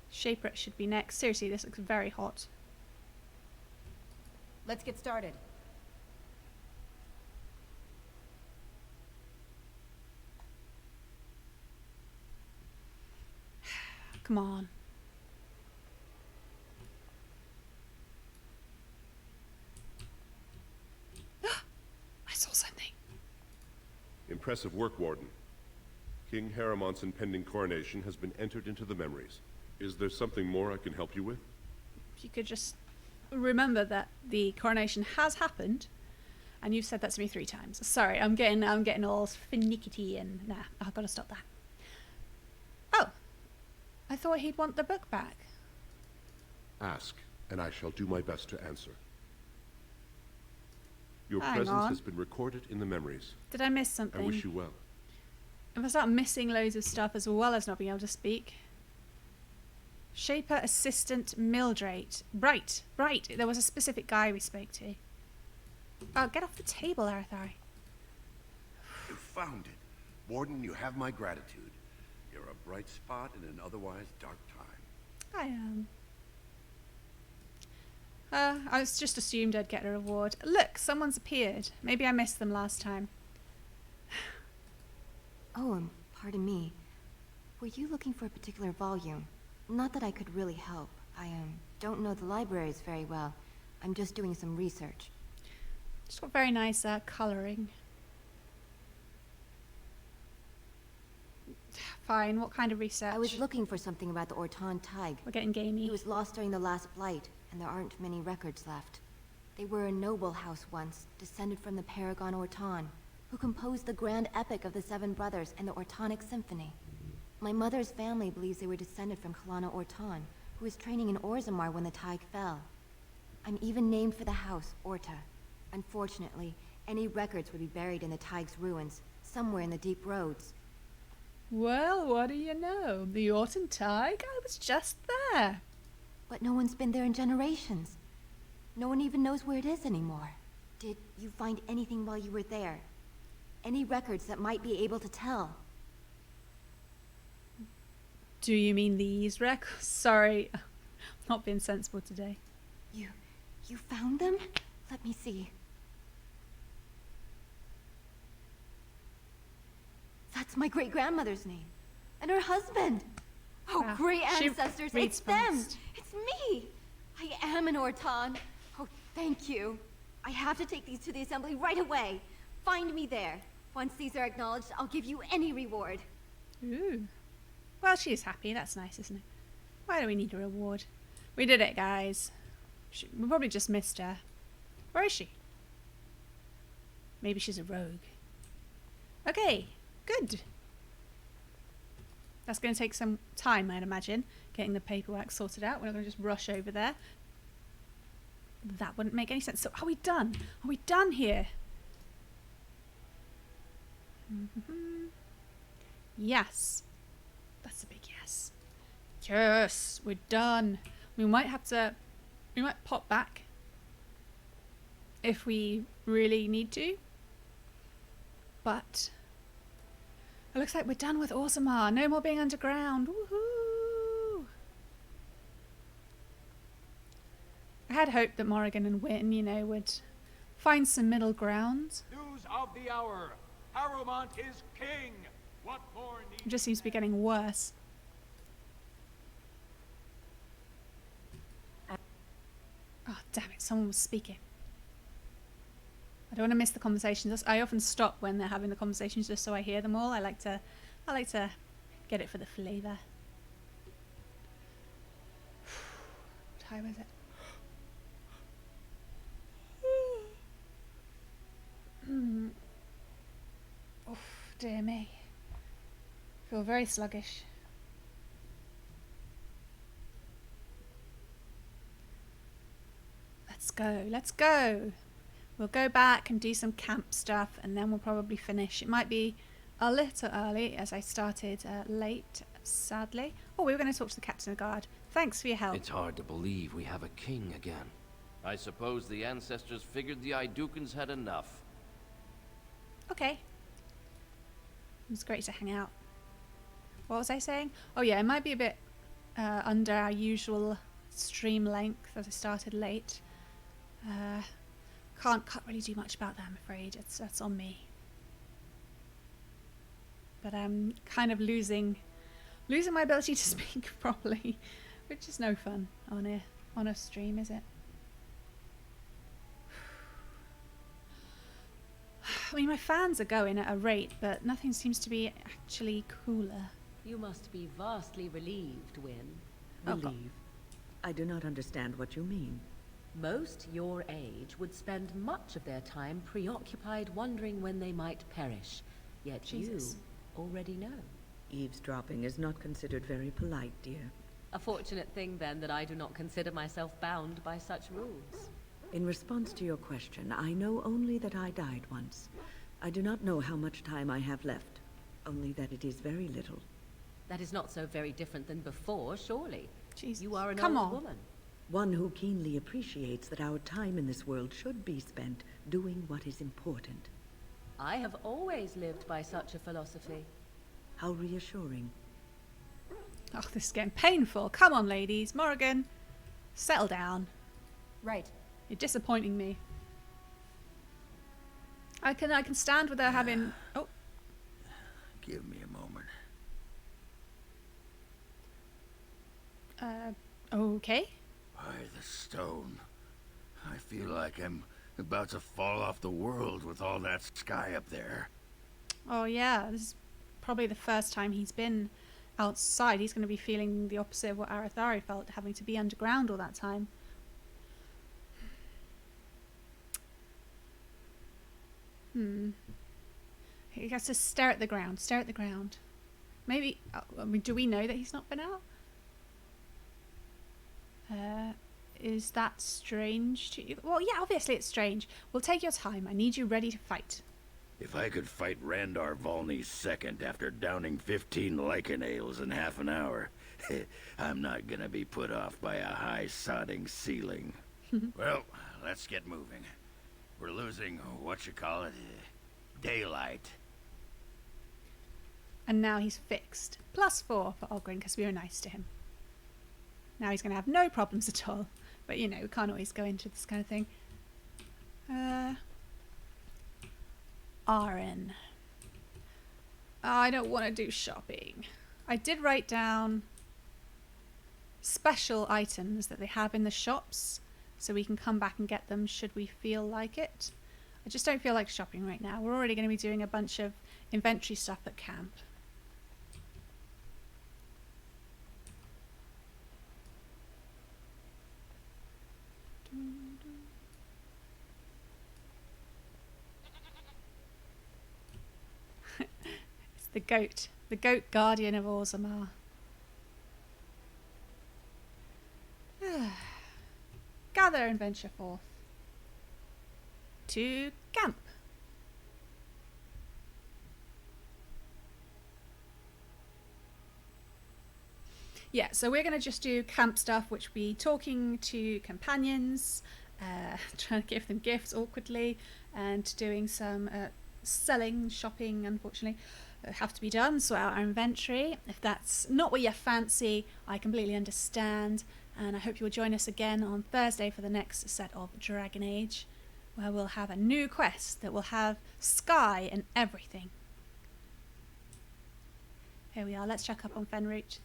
Shaperate should be next. Seriously, this looks very hot. Let's get started. Come on. I saw something. Impressive work, Warden. King Harrimon's impending coronation has been entered into the memories. Is there something more I can help you with? If you could just remember that the coronation has happened, and you've said that to me 3 times. Sorry, I'm getting all finicky and nah, I've got to stop that. Oh, I thought he'd want the book back. Ask, and I shall do my best to answer. Your Hang presence on. has been recorded in the memories. Did I miss something? I wish you well. If I start missing loads of stuff as well as not being able to speak. Shaper Assistant Mildrate. Right. There was a specific guy we spoke to. Oh, get off the table, Arathari. You found it. Warden, you have my gratitude. You're a bright spot in an otherwise dark time. I am. I was just assumed I'd get a reward. Look, someone's appeared. Maybe I missed them last time. Oh, pardon me. Were you looking for a particular volume? Not that I could really help. I don't know the libraries very well. I'm just doing some research. Just got very nice colouring. Fine, what kind of research? I was looking for something about the Orton Tig. We're getting gamey. He was lost during the last blight, and there aren't many records left. They were a noble house once, descended from the Paragon Orton, who composed the grand epic of the Seven Brothers and the Ortonic Symphony. My mother's family believes they were descended from Kalana Orton, who was training in Orzammar when the Tig fell. I'm even named for the house, Orta. Unfortunately, any records would be buried in the Tig's ruins, somewhere in the deep roads. Well, what do you know? The Orton Tig? I was just there. But no one's been there in generations. No one even knows where it is anymore. Did you find anything while you were there? Any records that might be able to tell? Do you mean these records? Sorry, I'm not being sensible today. You found them? Let me see. That's my great-grandmother's name. And her husband. Oh, Wow. great She ancestors, reads it's them! fast. It's me! I am an Orton. Oh, thank you. I have to take these to the assembly right away. Find me there. Once these are acknowledged, I'll give you any reward. Ooh. Well, she's happy. That's nice, isn't it? Why do we need a reward? We did it, guys. We probably just missed her. Where is she? Maybe she's a rogue. Okay, good. That's going to take some time, I'd imagine, getting the paperwork sorted out. We're not going to just rush over there. That wouldn't make any sense. So are we done? Are we done here? Yes. That's a big yes. Yes, we're done. We might pop back if we really need to. But it looks like we're done with Orzammar. No more being underground. Woohoo! I had hoped that Morrigan and Wynne, would find some middle ground. News of the hour. Harrowmont is king. What more It needs just seems to be getting worse. Oh, damn it. Someone was speaking. I don't want to miss the conversations. I often stop when they're having the conversations just so I hear them all. I like to get it for the flavour. What time is it? Oh, dear me. I feel very sluggish. Let's go, let's go. We'll go back and do some camp stuff and then we'll probably finish. It might be a little early as I started late, sadly. Oh, we were going to talk to the captain of guard. Thanks for your help. It's hard to believe we have a king again. I suppose the ancestors figured the Idukans had enough. Okay. It was great to hang out. What was I saying? Oh yeah, it might be a bit under our usual stream length as I started late. Can't really do much about that, I'm afraid. That's on me. But I'm kind of losing my ability to speak properly, which is no fun on a stream, is it? I mean, my fans are going at a rate, but nothing seems to be actually cooler. You must be vastly relieved, Wynne. Oh, God. Relieved? I do not understand what you mean. Most your age would spend much of their time preoccupied wondering when they might perish. Yet Jesus. You already know. Eavesdropping is not considered very polite, dear. A fortunate thing, then, that I do not consider myself bound by such rules. In response to your question, I know only that I died once. I do not know how much time I have left, only that it is very little. That is not so very different than before, surely. Jesus. You are an Come old on. woman. One who keenly appreciates that our time in this world should be spent doing what is important. I have always lived by such a philosophy. How reassuring. Oh, this is getting painful. Come on, ladies. Morrigan, settle down. Right. You're disappointing me. I can stand with her having... Oh. Give me a moment. Okay. By the stone. I feel like I'm about to fall off the world with all that sky up there. Oh yeah, this is probably the first time he's been outside. He's going to be feeling the opposite of what Arathari felt, having to be underground all that time. He has to stare at the ground, stare at the ground. Maybe, I mean, do we know that he's not been out? Is that strange to you? Well, yeah, obviously it's strange. We'll take your time. I need you ready to fight. If I could fight Randar Volney's second after downing 15 lichen ales in half an hour, I'm not gonna be put off by a high sodding ceiling. Well, let's get moving. We're losing, daylight. And now he's fixed. +4 for Ogren because we were nice to him. Now he's going to have no problems at all. But, you know, we can't always go into this kind of thing. RN. I don't want to do shopping. I did write down special items that they have in the shops, so we can come back and get them should we feel like it. I just don't feel like shopping right now. We're already going to be doing a bunch of inventory stuff at camp. It's the goat guardian of Orzammar. Gather and venture forth to camp. Yeah, so we're going to just do camp stuff, which will be talking to companions, trying to give them gifts awkwardly, and doing some selling, shopping, unfortunately, have to be done, sort out our inventory. If that's not what you fancy, I completely understand, and I hope you'll join us again on Thursday for the next set of Dragon Age, where we'll have a new quest that will have sky and everything. Here we are, let's check up on Fenroot.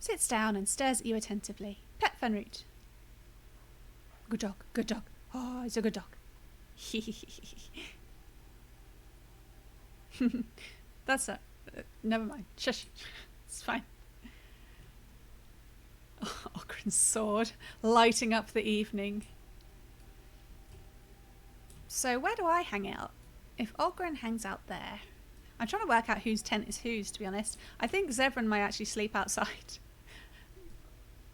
Sits down and stares at you attentively. Pet Fenroot. Good dog, good dog. Oh, he's a good dog. That's it. Never mind. Shush. It's fine. Oh, Ogren's sword, lighting up the evening. So where do I hang out? If Ogren hangs out there... I'm trying to work out whose tent is whose, to be honest. I think Zevran might actually sleep outside.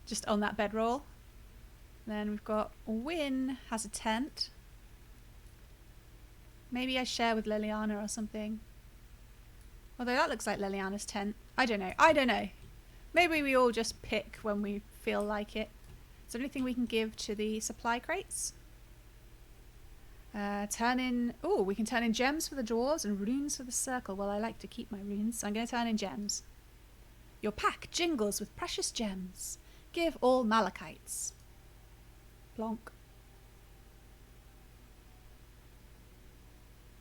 Just on that bedroll. Then we've got Wynne has a tent. Maybe I share with Liliana or something. Although that looks like Liliana's tent. I don't know. Maybe we all just pick when we feel like it. Is there anything we can give to the supply crates? We can turn in gems for the dwarves and runes for the circle. Well, I like to keep my runes, so I'm going to turn in gems. Your pack jingles with precious gems. Give all malachites. Plonk.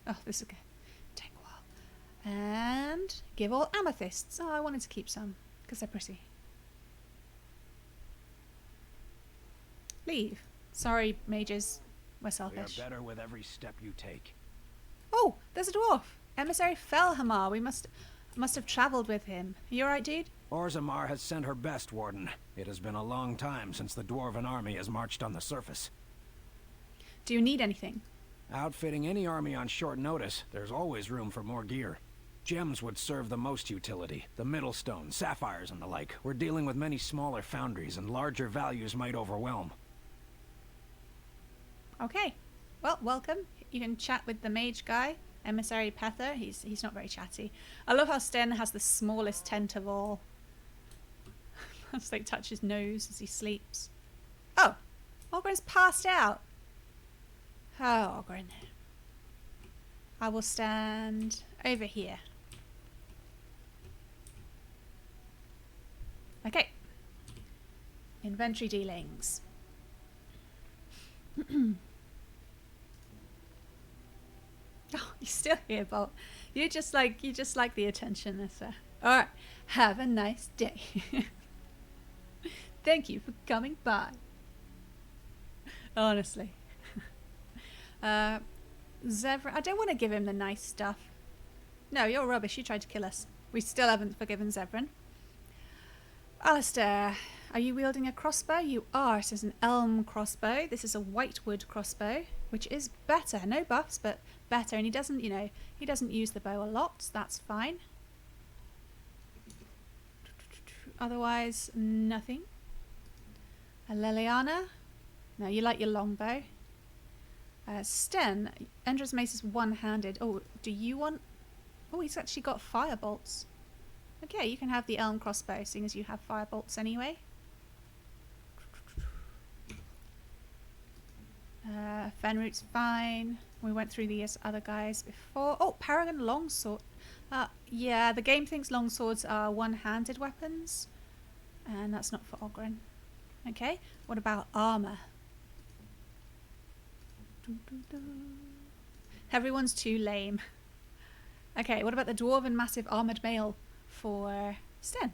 Oh, this is okay. Take a while. And give all amethysts. Oh, I wanted to keep some because they're pretty. Leave. Sorry, mages. We're selfish. We are better with every step you take. Oh, there's a dwarf. Emissary Felhamar. We must have travelled with him. You alright, dude? Orzammar has sent her best, Warden. It has been a long time since the Dwarven army has marched on the surface. Do you need anything? Outfitting any army on short notice, there's always room for more gear. Gems would serve the most utility. The Middlestone, sapphires and the like. We're dealing with many smaller foundries, and larger values might overwhelm. Okay. Well, welcome. You can chat with the mage guy, Emissary Pether. He's not very chatty. I love how Sten has the smallest tent of all. It's like touch his nose as he sleeps. Oh, Ogren's passed out. Oh, Ogren. I will stand over here. Okay. Inventory dealings. Oh, you're still here, Bolt. You just like the attention, Nessa. Alright. Have a nice day. Thank you for coming by. Honestly. Zevran, I don't want to give him the nice stuff. No, you're rubbish. You tried to kill us. We still haven't forgiven Zevran. Alistair, are you wielding a crossbow? You are. It is an elm crossbow. This is a whitewood crossbow, which is better. No buffs, but better. And he doesn't, you know, he doesn't use the bow a lot. That's fine. Otherwise, nothing. A Liliana. No, you like your longbow. Sten, Endra's mace is one-handed. Oh, do you want... Oh, he's actually got fire bolts. Okay, you can have the elm crossbow, seeing as you have fire bolts anyway. Fenroot's fine. We went through these other guys before. Oh, Paragon longsword. Yeah, the game thinks longswords are one-handed weapons. And that's not for Ogren. Okay, what about armor? Everyone's too lame. Okay, what about the dwarven massive armoured mail for Sten?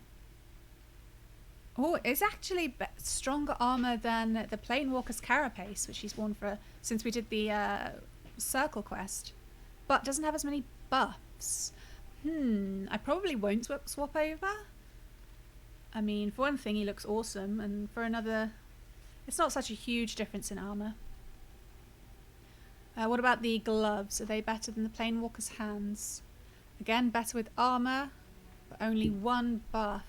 Oh, it's actually stronger armour than the Planewalker's carapace, which he's worn for since we did the circle quest. But doesn't have as many buffs. I probably won't swap over. I mean, for one thing, he looks awesome, and for another, it's not such a huge difference in armour. What about the gloves? Are they better than the Planewalker's hands? Again, better with armour, but only one buff.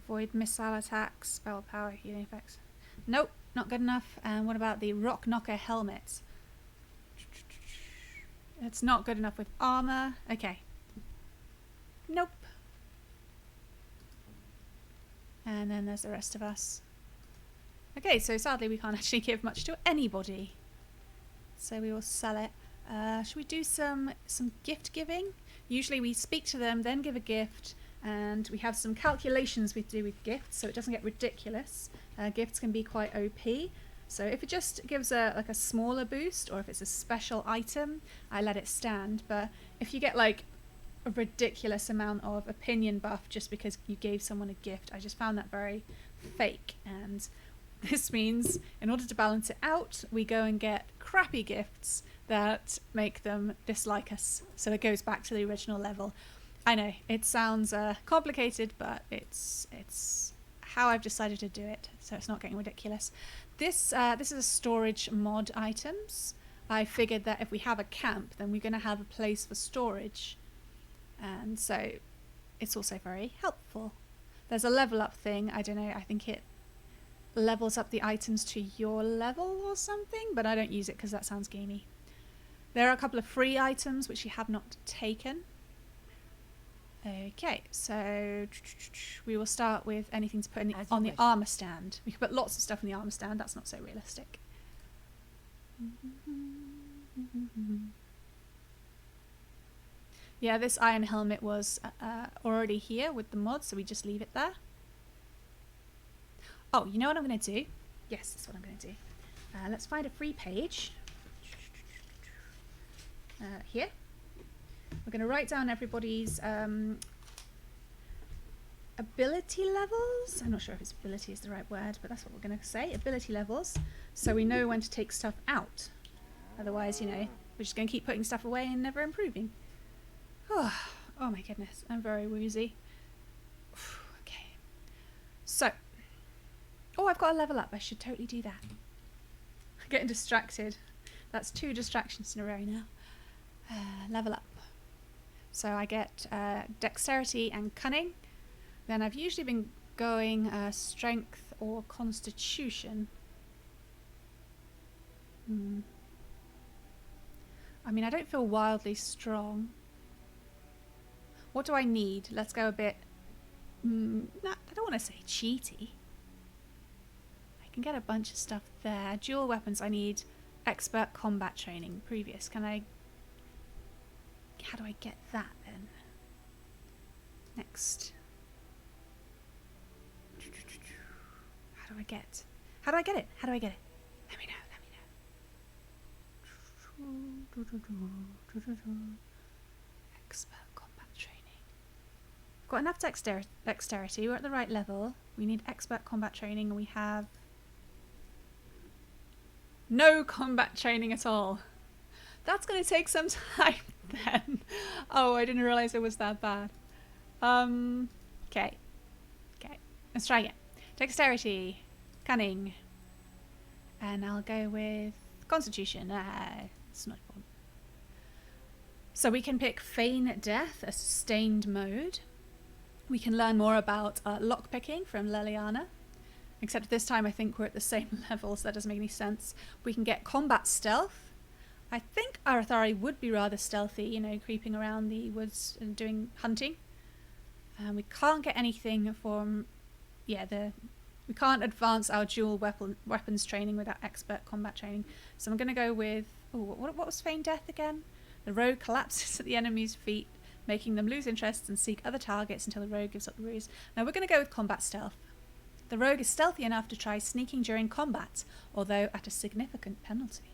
Avoid missile attacks, spell power, healing effects. Nope, not good enough. And what about the Rock Knocker helmet? It's not good enough with armour. Okay. Nope. And then there's the rest of us. Okay, so sadly we can't actually give much to anybody. So we will sell it. Should we do some gift giving? Usually we speak to them, then give a gift, and we have some calculations we do with gifts so it doesn't get ridiculous. Gifts can be quite OP. So if it just gives a smaller boost, or if it's a special item, I let it stand. But if you get like a ridiculous amount of opinion buff just because you gave someone a gift, I just found that very fake. And this means in order to balance it out, we go and get crappy gifts that make them dislike us. So it goes back to the original level. I know, it sounds complicated, but it's how I've decided to do it, so it's not getting ridiculous. This is a storage mod items. I figured that if we have a camp, then we're going to have a place for storage. And so it's also very helpful. There's a level up thing, I don't know, I think it levels up the items to your level or something, but I don't use it because that sounds gamey. There are a couple of free items which you have not taken. Okay, so we will start with anything to put in on the armour stand. We can put lots of stuff in the armour stand, that's not so realistic. Yeah, this iron helmet was already here with the mod, so we just leave it there. Oh, you know what I'm going to do? Yes, that's what I'm going to do. Let's find a free page. Here. We're going to write down everybody's ability levels. I'm not sure if it's ability is the right word, but that's what we're going to say. Ability levels. So we know when to take stuff out. Otherwise, you know, we're just going to keep putting stuff away and never improving. Oh my goodness, I'm very woozy. Okay. So. Oh, I've got a level up. I should totally do that. I'm getting distracted. That's 2 distractions in a row now. Level up. So I get dexterity and cunning. Then I've usually been going strength or constitution. I mean, I don't feel wildly strong. What do I need? Let's go a bit... I don't want to say cheaty. I can get a bunch of stuff there. Dual weapons, I need expert combat training. Previous. Can I... How do I get that then? Next. How do I get it? How do I get it? Let me know. Expert combat training. got enough dexterity. We're at the right level. We need expert combat training, and we have no combat training at all. That's going to take some time then. Oh, I didn't realize it was that bad. Okay. Let's try again. Dexterity, cunning, and I'll go with constitution. It's not important. So we can pick feign death, a sustained mode. We can learn more about lockpicking from Leliana. Except this time I think we're at the same level, so that doesn't make any sense. We can get combat stealth. I think Arathari would be rather stealthy, you know, creeping around the woods and doing hunting. We can't get anything from... we can't advance our dual weapons training without expert combat training. So I'm going to go with... what was feign death again? The rogue collapses at the enemy's feet, making them lose interest and seek other targets until the rogue gives up the ruse. Now we're going to go with combat stealth. The rogue is stealthy enough to try sneaking during combat, although at a significant penalty.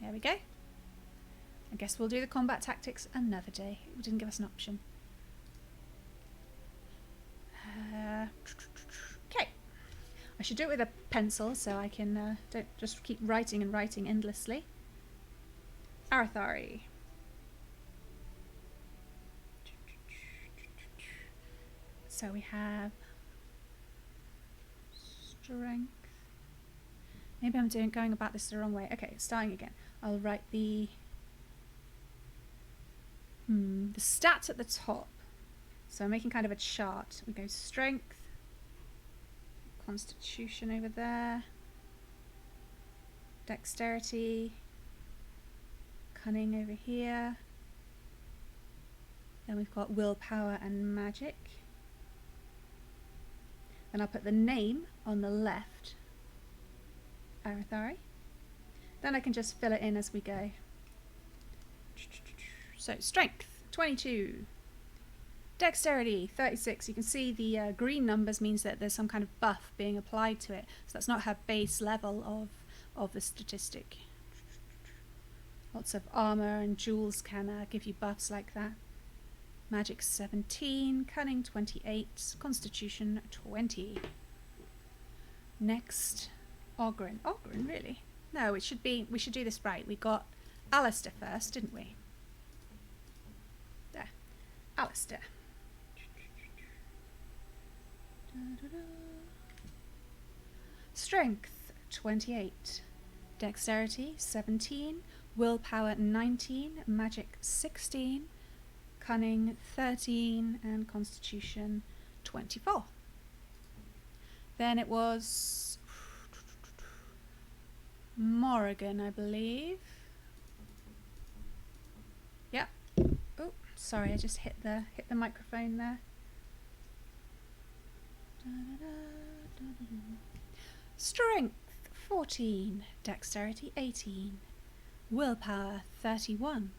There we go. I guess we'll do the combat tactics another day. It didn't give us an option. Okay. I should do it with a pencil so I can don't just keep writing and writing endlessly. Arathari. So we have strength. Maybe I'm going about this the wrong way. Okay, starting again. I'll write the stats at the top. So I'm making kind of a chart. We go strength, constitution over there, dexterity, cunning over here. Then we've got willpower and magic. Then I'll put the name on the left. Arathari. Then I can just fill it in as we go. So strength 22, dexterity 36. You can see the green numbers means that there's some kind of buff being applied to it. So that's not her base level of the statistic. Lots of armor and jewels can give you buffs like that. Magic 17, cunning 28, constitution 20. Next, Ogren. Ogren, really? No, we should do this right. We got Alistair first, didn't we? There. Alistair. Strength 28, dexterity 17, willpower 19, magic 16, cunning 13, and constitution 24. Then it was Morrigan, I believe. Yep. Oh, sorry, I just hit the microphone there. Strength 14, dexterity 18, willpower 31,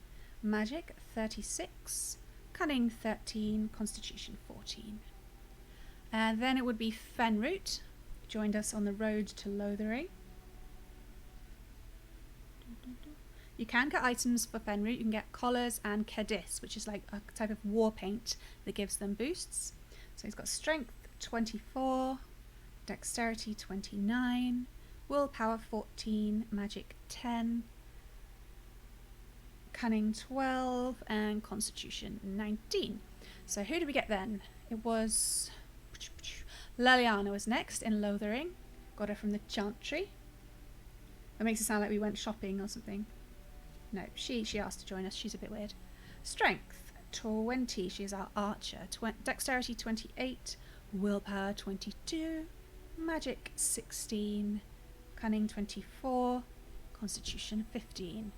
magic 36, cunning 13, constitution 14. And then it would be Fenroot, joined us on the road to Lothering. You can get items for Fenroot. You can get collars and Cadis, which is like a type of war paint that gives them boosts. So he's got strength 24, dexterity 29, willpower 14, magic 10, cunning 12, and constitution 19. So who did we get then? It was Leliana was next in Lothering. Got her from the Chantry. That makes it sound like we went shopping or something. No, she asked to join us. She's a bit weird. Strength 20. She is our archer. Dexterity 28, willpower 22, magic 16, cunning 24, constitution 15.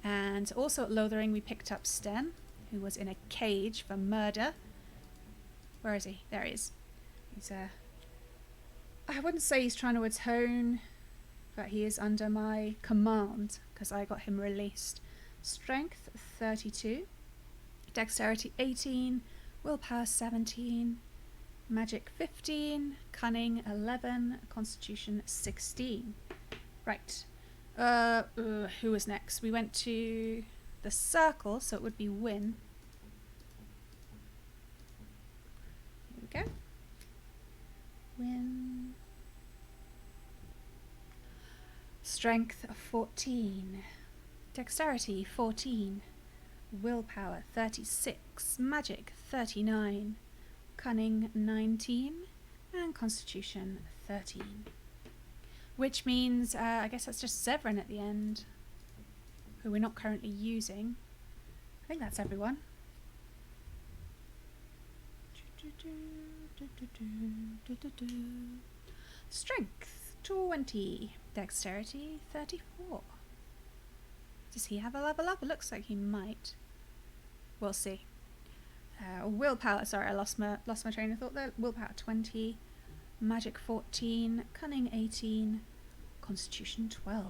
And also at Lothering we picked up Sten, who was in a cage for murder. Where is he? There he is. He's I wouldn't say he's trying to atone, but he is under my command because I got him released. Strength 32, dexterity 18, willpower 17, magic 15, cunning 11, constitution 16. Right. Who was next? We went to the circle, so it would be Wynn. we go. Win. Strength 14. Dexterity 14. Willpower 36. Magic 39. Cunning 19. And Constitution 13. Which means, I guess that's just Zevran at the end, who we're not currently using. I think that's everyone. Strength 20. Dexterity 34. Does he have a level up? It looks like he might. We'll see. Willpower, sorry, I lost my train of thought there. Willpower 20. Magic 14. Cunning 18. Constitution 12.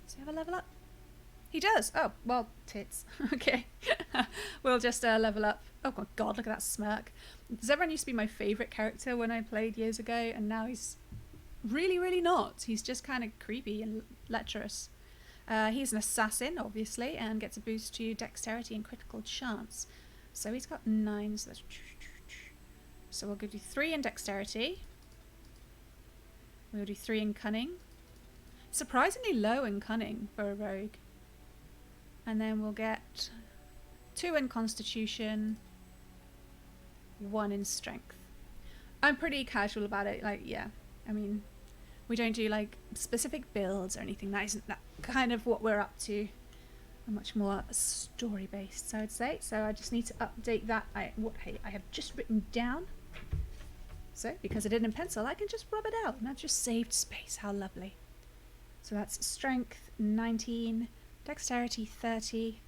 Does he have a level up? He does! Oh, well, tits. Okay. We'll just level up. Oh my god, look at that smirk. Zevran used to be my favourite character when I played years ago, and now he's really, really not. He's just kind of creepy and lecherous. He's an assassin, obviously, and gets a boost to dexterity and critical chance. So he's got 9, so that's... So we'll give you 3 in dexterity. We'll do 3 in cunning. Surprisingly low in cunning for a rogue. And then we'll get 2 in constitution, 1 in strength. I'm pretty casual about it, like, yeah. I mean, we don't do, like, specific builds or anything. That isn't that kind of what we're up to. We're much more story-based, so I'd say. So I just need to update that. What I have just written down. So, because I did it in pencil, I can just rub it out. And I've just saved space. How lovely. So that's strength 19, dexterity 30,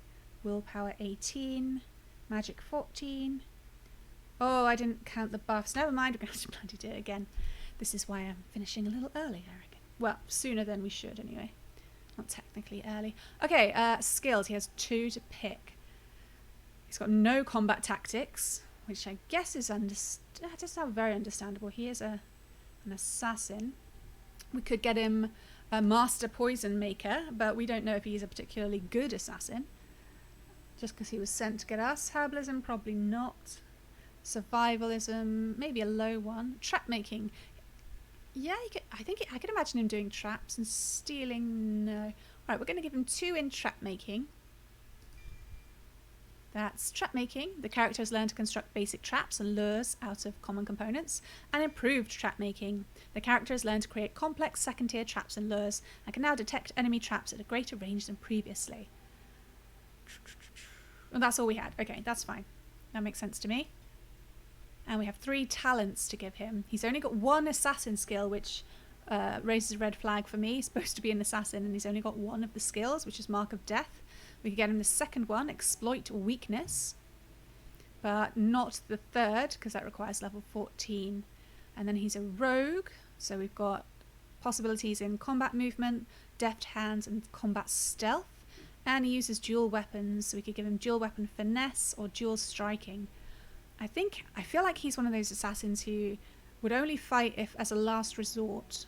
willpower 18, magic 14. Oh, I didn't count the buffs. Never mind, we're going to bloody do it again. This is why I'm finishing a little early, I reckon. Well, sooner than we should anyway. Not technically early. Okay, skills. He has 2 to pick. He's got no combat tactics, which I guess is just not very understandable. He is an assassin. We could get him a master poison maker, but we don't know if he's a particularly good assassin. Just because he was sent to get us. Herbalism, probably not. Survivalism, maybe a low one. Trap making. Yeah, I could imagine him doing traps and stealing. No. Right, we're going to give him 2 in trap making. That's trap making. The character has learned to construct basic traps and lures out of common components. And improved trap making. The character has learned to create complex second-tier traps and lures and can now detect enemy traps at a greater range than previously. Well, that's all we had. Okay, that's fine. That makes sense to me. And we have 3 talents to give him. He's only got 1 assassin skill, which raises a red flag for me. He's supposed to be an assassin, and he's only got 1 of the skills, which is Mark of Death. We could get him the second one, Exploit Weakness, but not the third, because that requires level 14. And then he's a rogue, so we've got possibilities in combat movement, deft hands, and combat stealth. And he uses dual weapons, so we could give him dual weapon finesse or dual striking. I feel like he's one of those assassins who would only fight if as a last resort.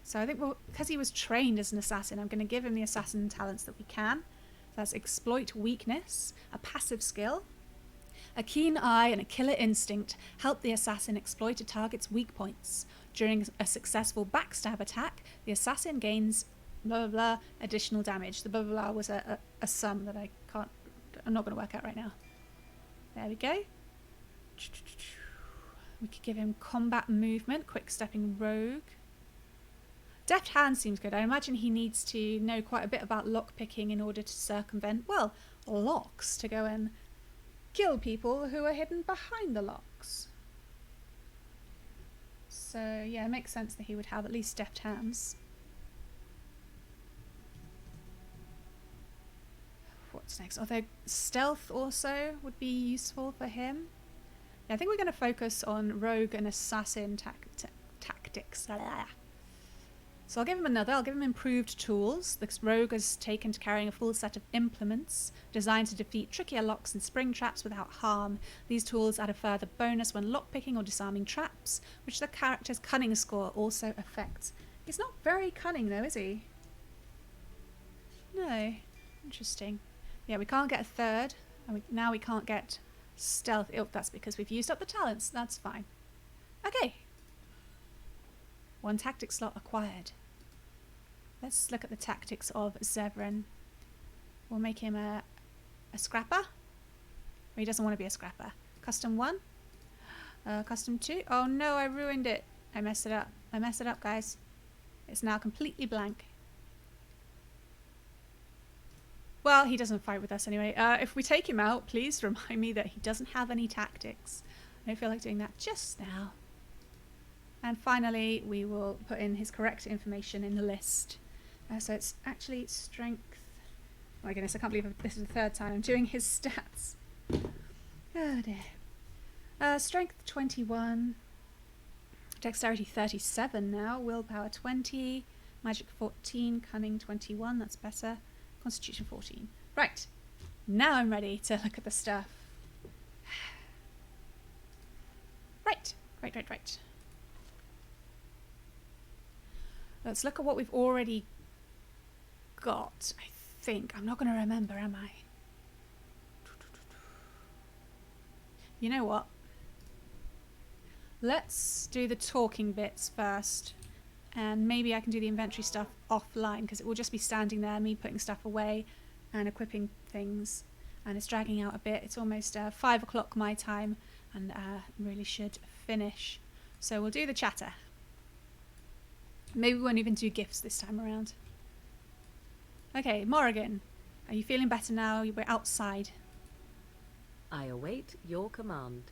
So I think because he was trained as an assassin, I'm going to give him the assassin talents that we can. So that's Exploit Weakness, a passive skill. A keen eye and a killer instinct help the assassin exploit a target's weak points. During a successful backstab attack, the assassin gains blah blah blah additional damage. The blah blah blah was a sum that I'm not going to work out right now. There we go. We could give him combat movement, quick stepping rogue. Deft hand seems good. I imagine he needs to know quite a bit about lock picking in order to circumvent, well, locks, to go and kill people who are hidden behind the locks. So yeah, it makes sense that he would have at least deft hands. What's next? Although stealth also would be useful for him. Yeah, I think we're going to focus on rogue and assassin tactics. So I'll give him another. I'll give him improved tools. The rogue is taken to carrying a full set of implements designed to defeat trickier locks and spring traps without harm. These tools add a further bonus when lockpicking or disarming traps, which the character's cunning score also affects. He's not very cunning though, is he? No. Interesting. Yeah, we can't get a third. And now we can't get Stealth. Oh, that's because we've used up the talents. That's fine. Okay. 1 tactic slot acquired. Let's look at the tactics of Zevran. We'll make him a scrapper. Or he doesn't want to be a scrapper. Custom 1. Custom 2. Oh no, I ruined it. I messed it up. I messed it up, guys. It's now completely blank. Well, he doesn't fight with us anyway. If we take him out, please remind me that he doesn't have any tactics. I don't feel like doing that just now. And finally, we will put in his correct information in the list. So it's actually strength. Oh my goodness, I can't believe this is the 3rd time I'm doing his stats. Oh dear. Strength 21. Dexterity 37 now. Willpower 20. Magic 14. Cunning 21. That's better. Constitution 14. Right. Now I'm ready to look at the stuff. Right. Right. Let's look at what we've already got. I think. I'm not going to remember, am I? You know what? Let's do the talking bits first. And maybe I can do the inventory stuff offline, because it will just be standing there, me putting stuff away and equipping things. And it's dragging out a bit. It's almost 5 o'clock my time, and really should finish. So we'll do the chatter. Maybe we won't even do gifts this time around. Okay, Morrigan. Are you feeling better now? We're outside. I await your command.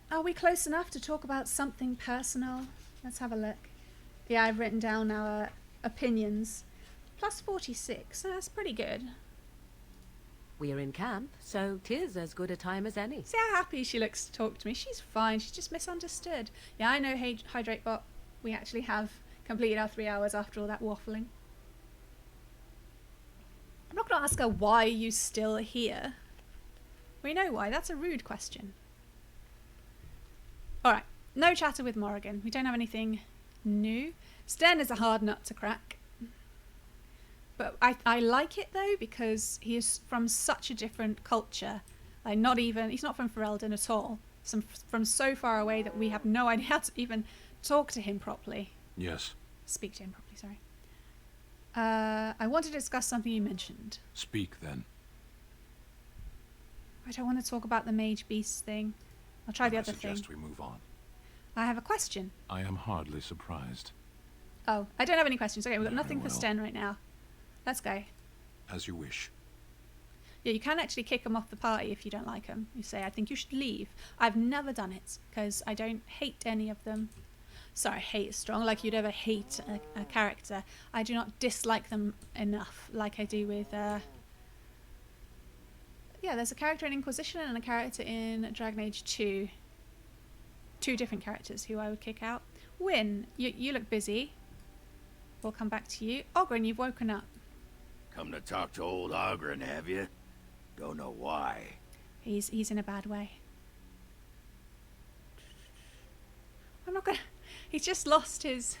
Are we close enough to talk about something personal? Let's have a look. Yeah, I've written down our opinions. Plus 46. That's pretty good. We're in camp, so 'tis as good a time as any. See how happy she looks to talk to me. She's fine. She's just misunderstood. Yeah, I know, Hydrate Bot. We actually have completed our 3 hours after all that waffling. I'm not going to ask her why are you still here. We know why. That's a rude question. Alright, no chatter with Morrigan. We don't have anything new. Sten is a hard nut to crack. But I like it though, because he is from such a different culture. Like he's not from Ferelden at all. From so far away that we have no idea how to even talk to him properly. Yes. Speak to him properly, sorry. I want to discuss something you mentioned. Speak then. I don't want to talk about the mage beast thing. I'll try the other thing. I suggest we move on. I have a question. I am hardly surprised. Oh, I don't have any questions. Okay, we've got Very nothing for well. Sten right now. Let's go. As you wish. Yeah, you can actually kick him off the party if you don't like him. You say, I think you should leave. I've never done it, because I don't hate any of them. Sorry, hate is strong, like you'd ever hate a character. I do not dislike them enough, like I do with... Yeah, there's a character in Inquisition and a character in Dragon Age 2. 2 different characters who I would kick out. Wynn, you look busy. We'll come back to you. Ogren, you've woken up. Come to talk to old Ogren, have you? Don't know why. He's in a bad way. I'm not gonna... He's just lost his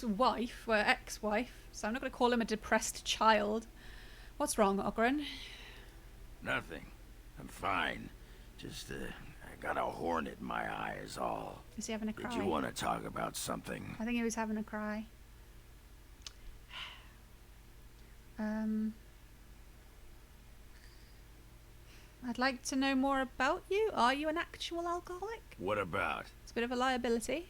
wife, well, ex-wife, so I'm not gonna call him a depressed child. What's wrong, Ogren? Nothing. I'm fine. Just, I got a hornet in my eye is all. Is he having a cry? Did you want to talk about something? I think he was having a cry. I'd like to know more about you. Are you an actual alcoholic? What about? It's a bit of a liability.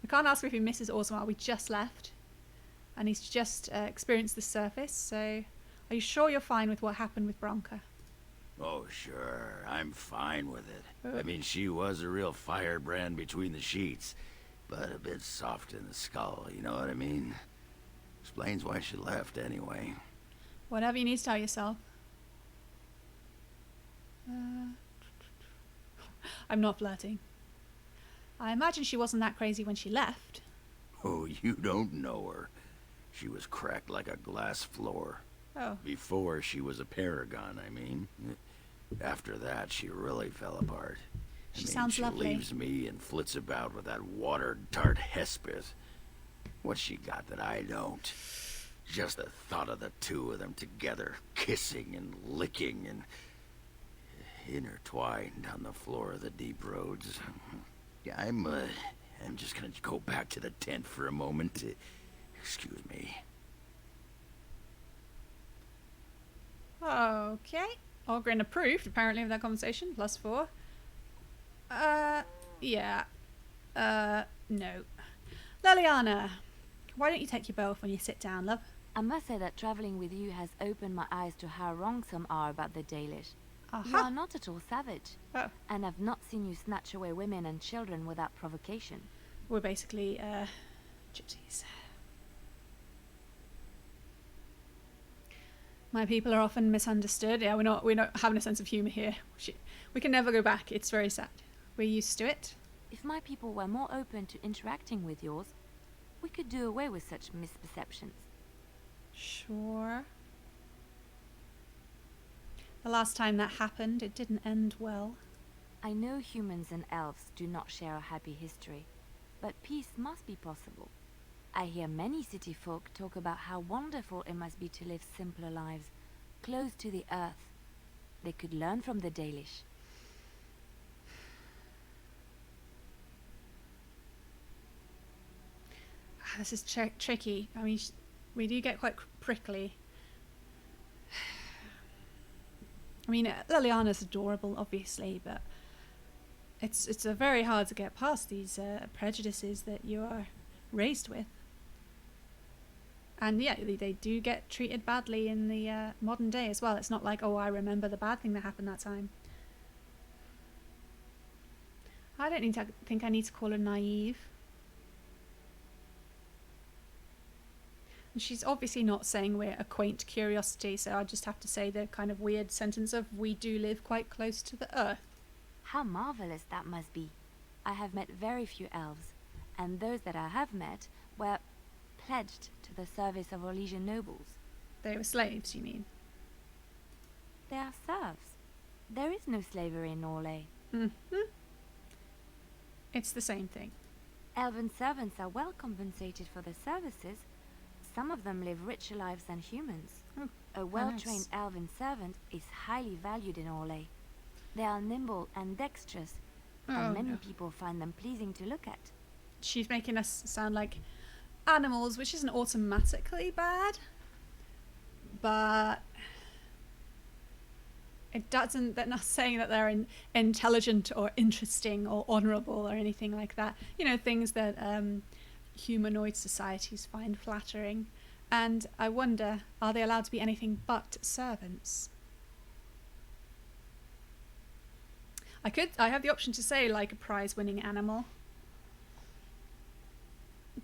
We can't ask if he misses Orzammar. We just left. And he's just experienced the surface, so... Are you sure you're fine with what happened with Bronca? Oh, sure. I'm fine with it. I mean, she was a real firebrand between the sheets, but a bit soft in the skull, you know what I mean? Explains why she left, anyway. Whatever you need to tell yourself. I'm not flirting. I imagine she wasn't that crazy when she left. Oh, you don't know her. She was cracked like a glass floor. Oh. Before she was a paragon, I mean. After that, she really fell apart. She sounds lovely. She leaves me and flits about with that water-dart Hespith. What's she got that I don't? Just the thought of the two of them together, kissing and licking and intertwined on the floor of the deep roads. Yeah, I'm just gonna go back to the tent for a moment. Excuse me. Okay. Ogren approved, apparently, of that conversation. +4. Yeah. No. Liliana, why don't you take your bow off when you sit down, love? I must say that traveling with you has opened my eyes to how wrong some are about the Dalish. You are not at all savage. Oh. And I've not seen you snatch away women and children without provocation. We're basically, gypsies. My people are often misunderstood. Yeah, we're not having a sense of humour here. We can never go back. It's very sad. We're used to it. If my people were more open to interacting with yours, we could do away with such misperceptions. Sure. The last time that happened, it didn't end well. I know humans and elves do not share a happy history, but peace must be possible. I hear many city folk talk about how wonderful it must be to live simpler lives, close to the earth. They could learn from the Dalish. This is tricky. I mean, we do get quite prickly. I mean, Liliana's adorable, obviously, but it's very hard to get past these prejudices that you are raised with. And yeah, they do get treated badly in the modern day as well. It's not like, oh, I remember the bad thing that happened that time. I don't think I need to call her naive. And she's obviously not saying we're a quaint curiosity, so I just have to say the kind of weird sentence of, we do live quite close to the earth. How marvelous that must be. I have met very few elves, and those that I have met were pledged to the service of Orlesian nobles. They were slaves, you mean? They are serfs. There is no slavery in Orlais. Mm-hmm. It's the same thing. Elven servants are well compensated for their services. Some of them live richer lives than humans. A well-trained elven servant is highly valued in Orlais. They are nimble and dexterous, and many people find them pleasing to look at. She's making us sound like animals, which isn't automatically bad, but it doesn't. They're not saying that they're intelligent or interesting or honourable or anything like that. You know, things that humanoid societies find flattering. And I wonder, are they allowed to be anything but servants? I have the option to say like a prize-winning animal.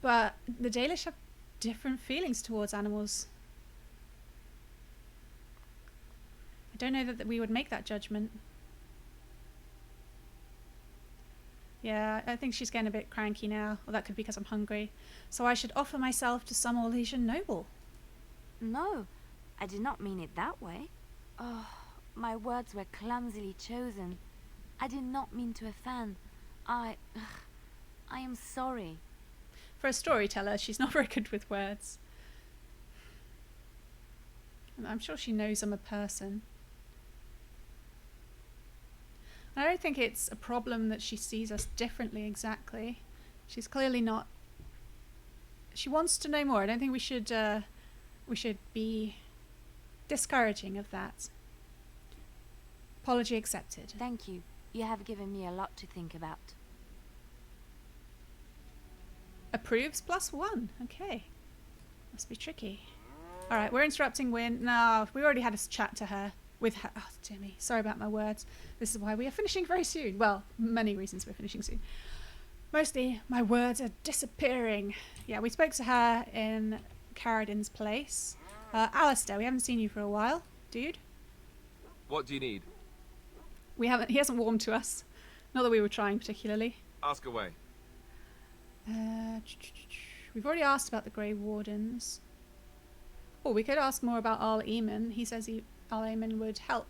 But the Dalish have different feelings towards animals. I don't know that we would make that judgment. Yeah, I think she's getting a bit cranky now. Or that could be because I'm hungry. So I should offer myself to some Orlesian noble. No, I did not mean it that way. Oh, my words were clumsily chosen. I did not mean to offend. I am sorry. For a storyteller, she's not very good with words. And I'm sure she knows I'm a person. I don't think it's a problem that she sees us differently exactly. She's clearly not... She wants to know more. I don't think we should be discouraging of that. Apology accepted. Thank you. You have given me a lot to think about. Approves +1. Okay. Must be tricky. Alright, we're interrupting Wynne. No, we already had a chat to her. With her. Oh, dear me. Sorry about my words. This is why we are finishing very soon. Well, many reasons we're finishing soon. Mostly, my words are disappearing. Yeah, we spoke to her in Caradin's place. Alistair, we haven't seen you for a while, dude. What do you need? He hasn't warmed to us. Not that we were trying particularly. Ask away. We've already asked about the Grey Wardens. Oh, we could ask more about Arl Eamon. He says Arl Eamon would help.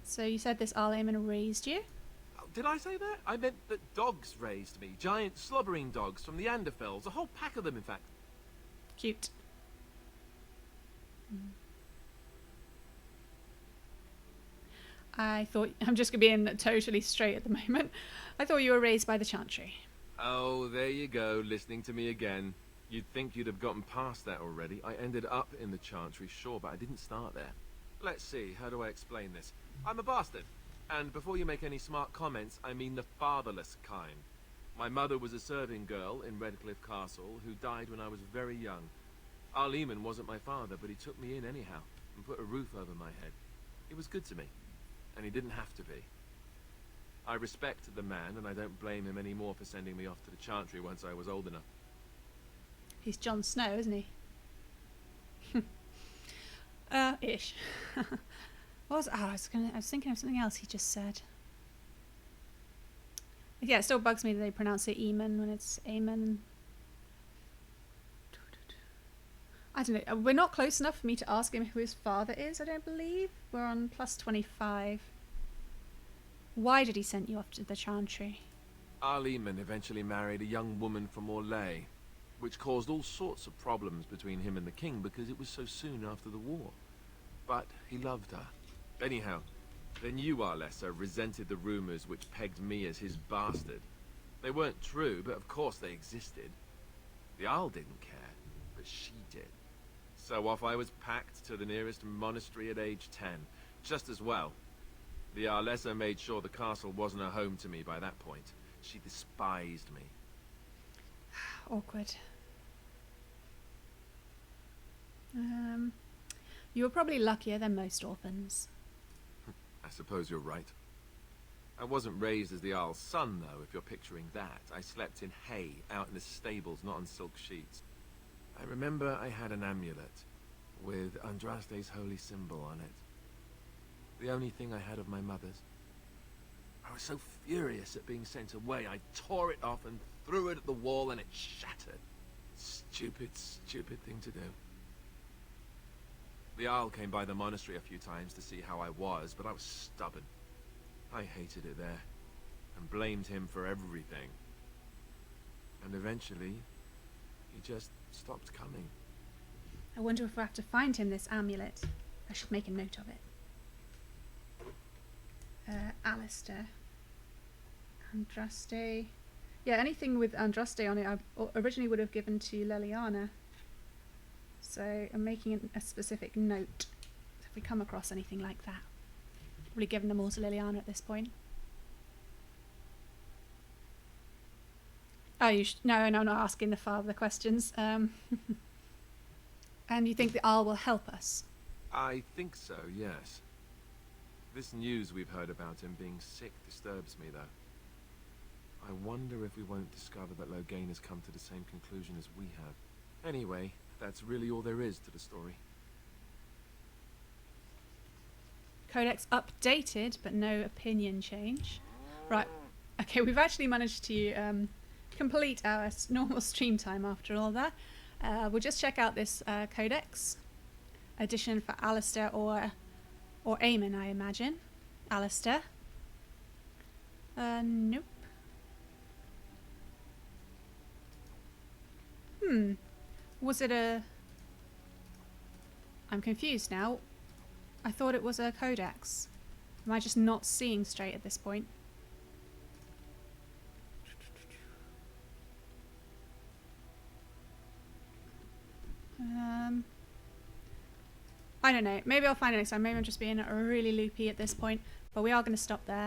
So you said this Arl Eamon raised you? Oh, did I say that? I meant that dogs raised me. Giant slobbering dogs from the Anderfells. A whole pack of them, in fact. Cute. I thought, I'm just being totally straight at the moment. I thought you were raised by the Chantry. Oh, there you go, listening to me again. You'd think you'd have gotten past that already. I ended up in the Chantry, sure, but I didn't start there. Let's see, how do I explain this? I'm a bastard. And before you make any smart comments, I mean the fatherless kind. My mother was a serving girl in Redcliffe Castle who died when I was very young. Our Lehman wasn't my father, but he took me in anyhow and put a roof over my head. He was good to me, and he didn't have to be. I respect the man, and I don't blame him anymore for sending me off to the Chantry once I was old enough. He's Jon Snow, isn't he? Ish. I was thinking of something else he just said. Yeah, it still bugs me that they pronounce it Eamon when it's Aemon. I don't know. We're not close enough for me to ask him who his father is, I don't believe. We're on plus 25. Why did he send you off to the Chantry? Our Lehman eventually married a young woman from Orlais, which caused all sorts of problems between him and the king because it was so soon after the war. But he loved her. Anyhow, then you, Arlessa, resented the rumors which pegged me as his bastard. They weren't true, but of course they existed. The Arl didn't care, but she did. So off I was packed to the nearest monastery at age 10. Just as well. The Arlessa made sure the castle wasn't a home to me by that point. She despised me. Awkward. You were probably luckier than most orphans. I suppose you're right. I wasn't raised as the Arl's son, though, if you're picturing that. I slept in hay, out in the stables, not on silk sheets. I remember I had an amulet, with Andraste's holy symbol on it. The only thing I had of my mother's. I was so furious at being sent away, I tore it off and threw it at the wall and it shattered. Stupid, stupid thing to do. The Arl came by the monastery a few times to see how I was, but I was stubborn. I hated it there, and blamed him for everything. And eventually, he just stopped coming. I wonder if we have to find him this amulet. I should make a note of it. Alistair. Andraste. Yeah, anything with Andraste on it I originally would have given to Leliana. So I'm making a specific note. If we come across anything like that. Probably giving them all to Liliana at this point. Oh, no, I'm not asking the father the questions. And you think the Arl will help us? I think so, yes. This news we've heard about him being sick disturbs me, though. I wonder if we won't discover that Loghain has come to the same conclusion as we have. Anyway, that's really all there is to the story. Codex updated, but no opinion change. Right, okay, we've actually managed to complete our normal stream time after all that. We'll just check out this Codex edition for Alistair or Aemon, I imagine. Alistair. Nope. Was it a... I'm confused now. I thought it was a codex. Am I just not seeing straight at this point? I don't know. Maybe I'll find it next time. Maybe I'm just being really loopy at this point. But we are going to stop there.